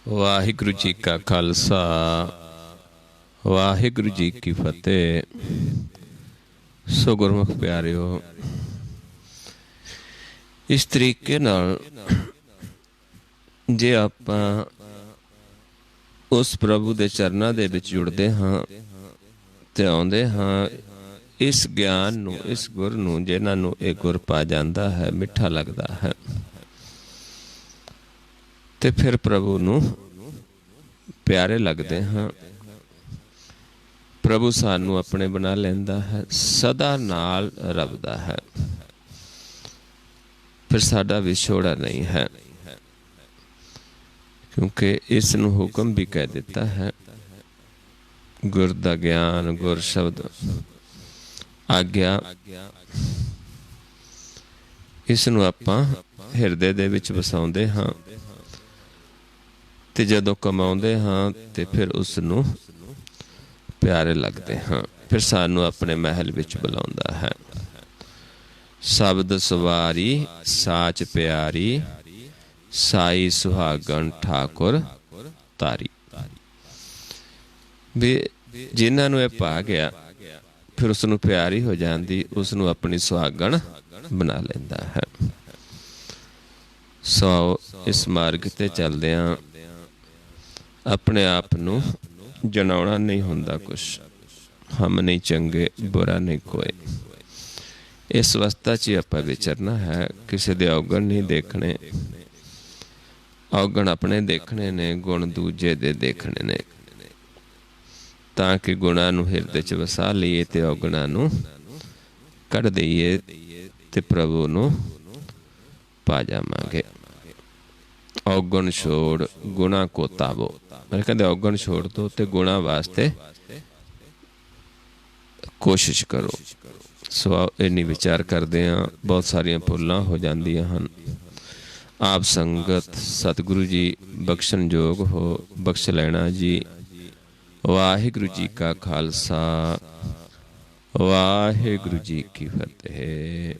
वाहिगुरु जी का खालसा, वाहिगुरु जी की फतेह। सो गुरमुख प्यारिओ, इस तरीके नाल जे आपां उस प्रभु दे चरनां दे विच जुड़दे हां ते आउंदे हां इस ज्ञान नूं, इस गुर नूं, जिन्हां नूं इह गुर पा जांदा है, मिठा लगदा है, ते फिर प्रभु नूं प्यारे लगदे हाँ। प्रभु सानू अपने बना लैंदा है, सदा नाल रबदा है, फिर साडा विछोड़ा नहीं है, क्योंकि इस नूं हुक्म भी कह दिता है। गुर दा ज्ञान, गुर शब्द, आग्या, इस नूं आपां हिरदे दे विच वसाउंदे हाँ ते जदों कमाउंदे हाँ ते फिर उस नूं प्यारे लगदे हाँ। फिर सानू अपने महल विच बुलाउंदा है। शब्द सवारी साच प्यारी, साई सुहागन ठाकुर तारी। भी जिन्हां नूं इह पा गया फिर उसनूं प्यारी हो जांदी, उसनूं अपनी सुहागन बना लैंदा है। ਸੋ ਇਸ ਮਾਰਗ ਤੇ ਚੱਲਦਿਆਂ ਆਪਣੇ ਆਪ ਨੂੰ ਜਣਾਉਣਾ ਨਹੀਂ ਹੁੰਦਾ ਕੁਛ। ਹਮ ਨਹੀਂ ਚੰਗੇ ਬੁਰਾ ਨਹੀਂ ਕੋਈ। ਇਸ ਅਵਸਥਾ 'ਚ ਹੀ ਆਪਾਂ ਵਿਚਰਨਾ ਹੈ। ਕਿਸੇ ਦੇ ਔਗਣ ਨਹੀਂ ਦੇਖਣੇ। ਔਗਣ ਆਪਣੇ ਦੇਖਣੇ ਨੇ, ਗੁਣ ਦੂਜੇ ਦੇ ਦੇਖਣੇ ਨੇ, ਤਾਂ ਕਿ ਗੁਣਾਂ ਨੂੰ ਹਿਰਦੇ 'ਚ ਵਸਾ ਲਈਏ ਤੇ ਔਗਣਾਂ ਨੂੰ ਕੱਢ ਦਈਏ ਤੇ ਪ੍ਰਭੂ ਨੂੰ ਪਾ ਜਾਵਾਂਗੇ। ਔਗਣ ਛੋੜ ਗੁਣਾ ਕੋ ਤਾਵੋ। ਮੈਂ ਕਹਿੰਦੇ ਔਗਣ ਛੋੜ ਦੋ ਤੇ ਗੁਣਾਂ ਵਾਸਤੇ ਕੋਸ਼ਿਸ਼ ਕਰੋ। ਸੋ ਇੰਨੀ ਵਿਚਾਰ ਕਰਦੇ ਹਾਂ, ਬਹੁਤ ਸਾਰੀਆਂ ਭੁੱਲਾਂ ਹੋ ਜਾਂਦੀਆਂ ਹਨ। ਆਪ ਸੰਗਤ ਸਤਿਗੁਰੂ ਜੀ ਬਖਸ਼ਣ ਯੋਗ ਹੋ, ਬਖਸ਼ ਲੈਣਾ ਜੀ। ਵਾਹਿਗੁਰੂ ਜੀ ਕਾ ਖਾਲਸਾ, ਵਾਹਿਗੁਰੂ ਜੀ ਕੀ ਫਤਿਹ।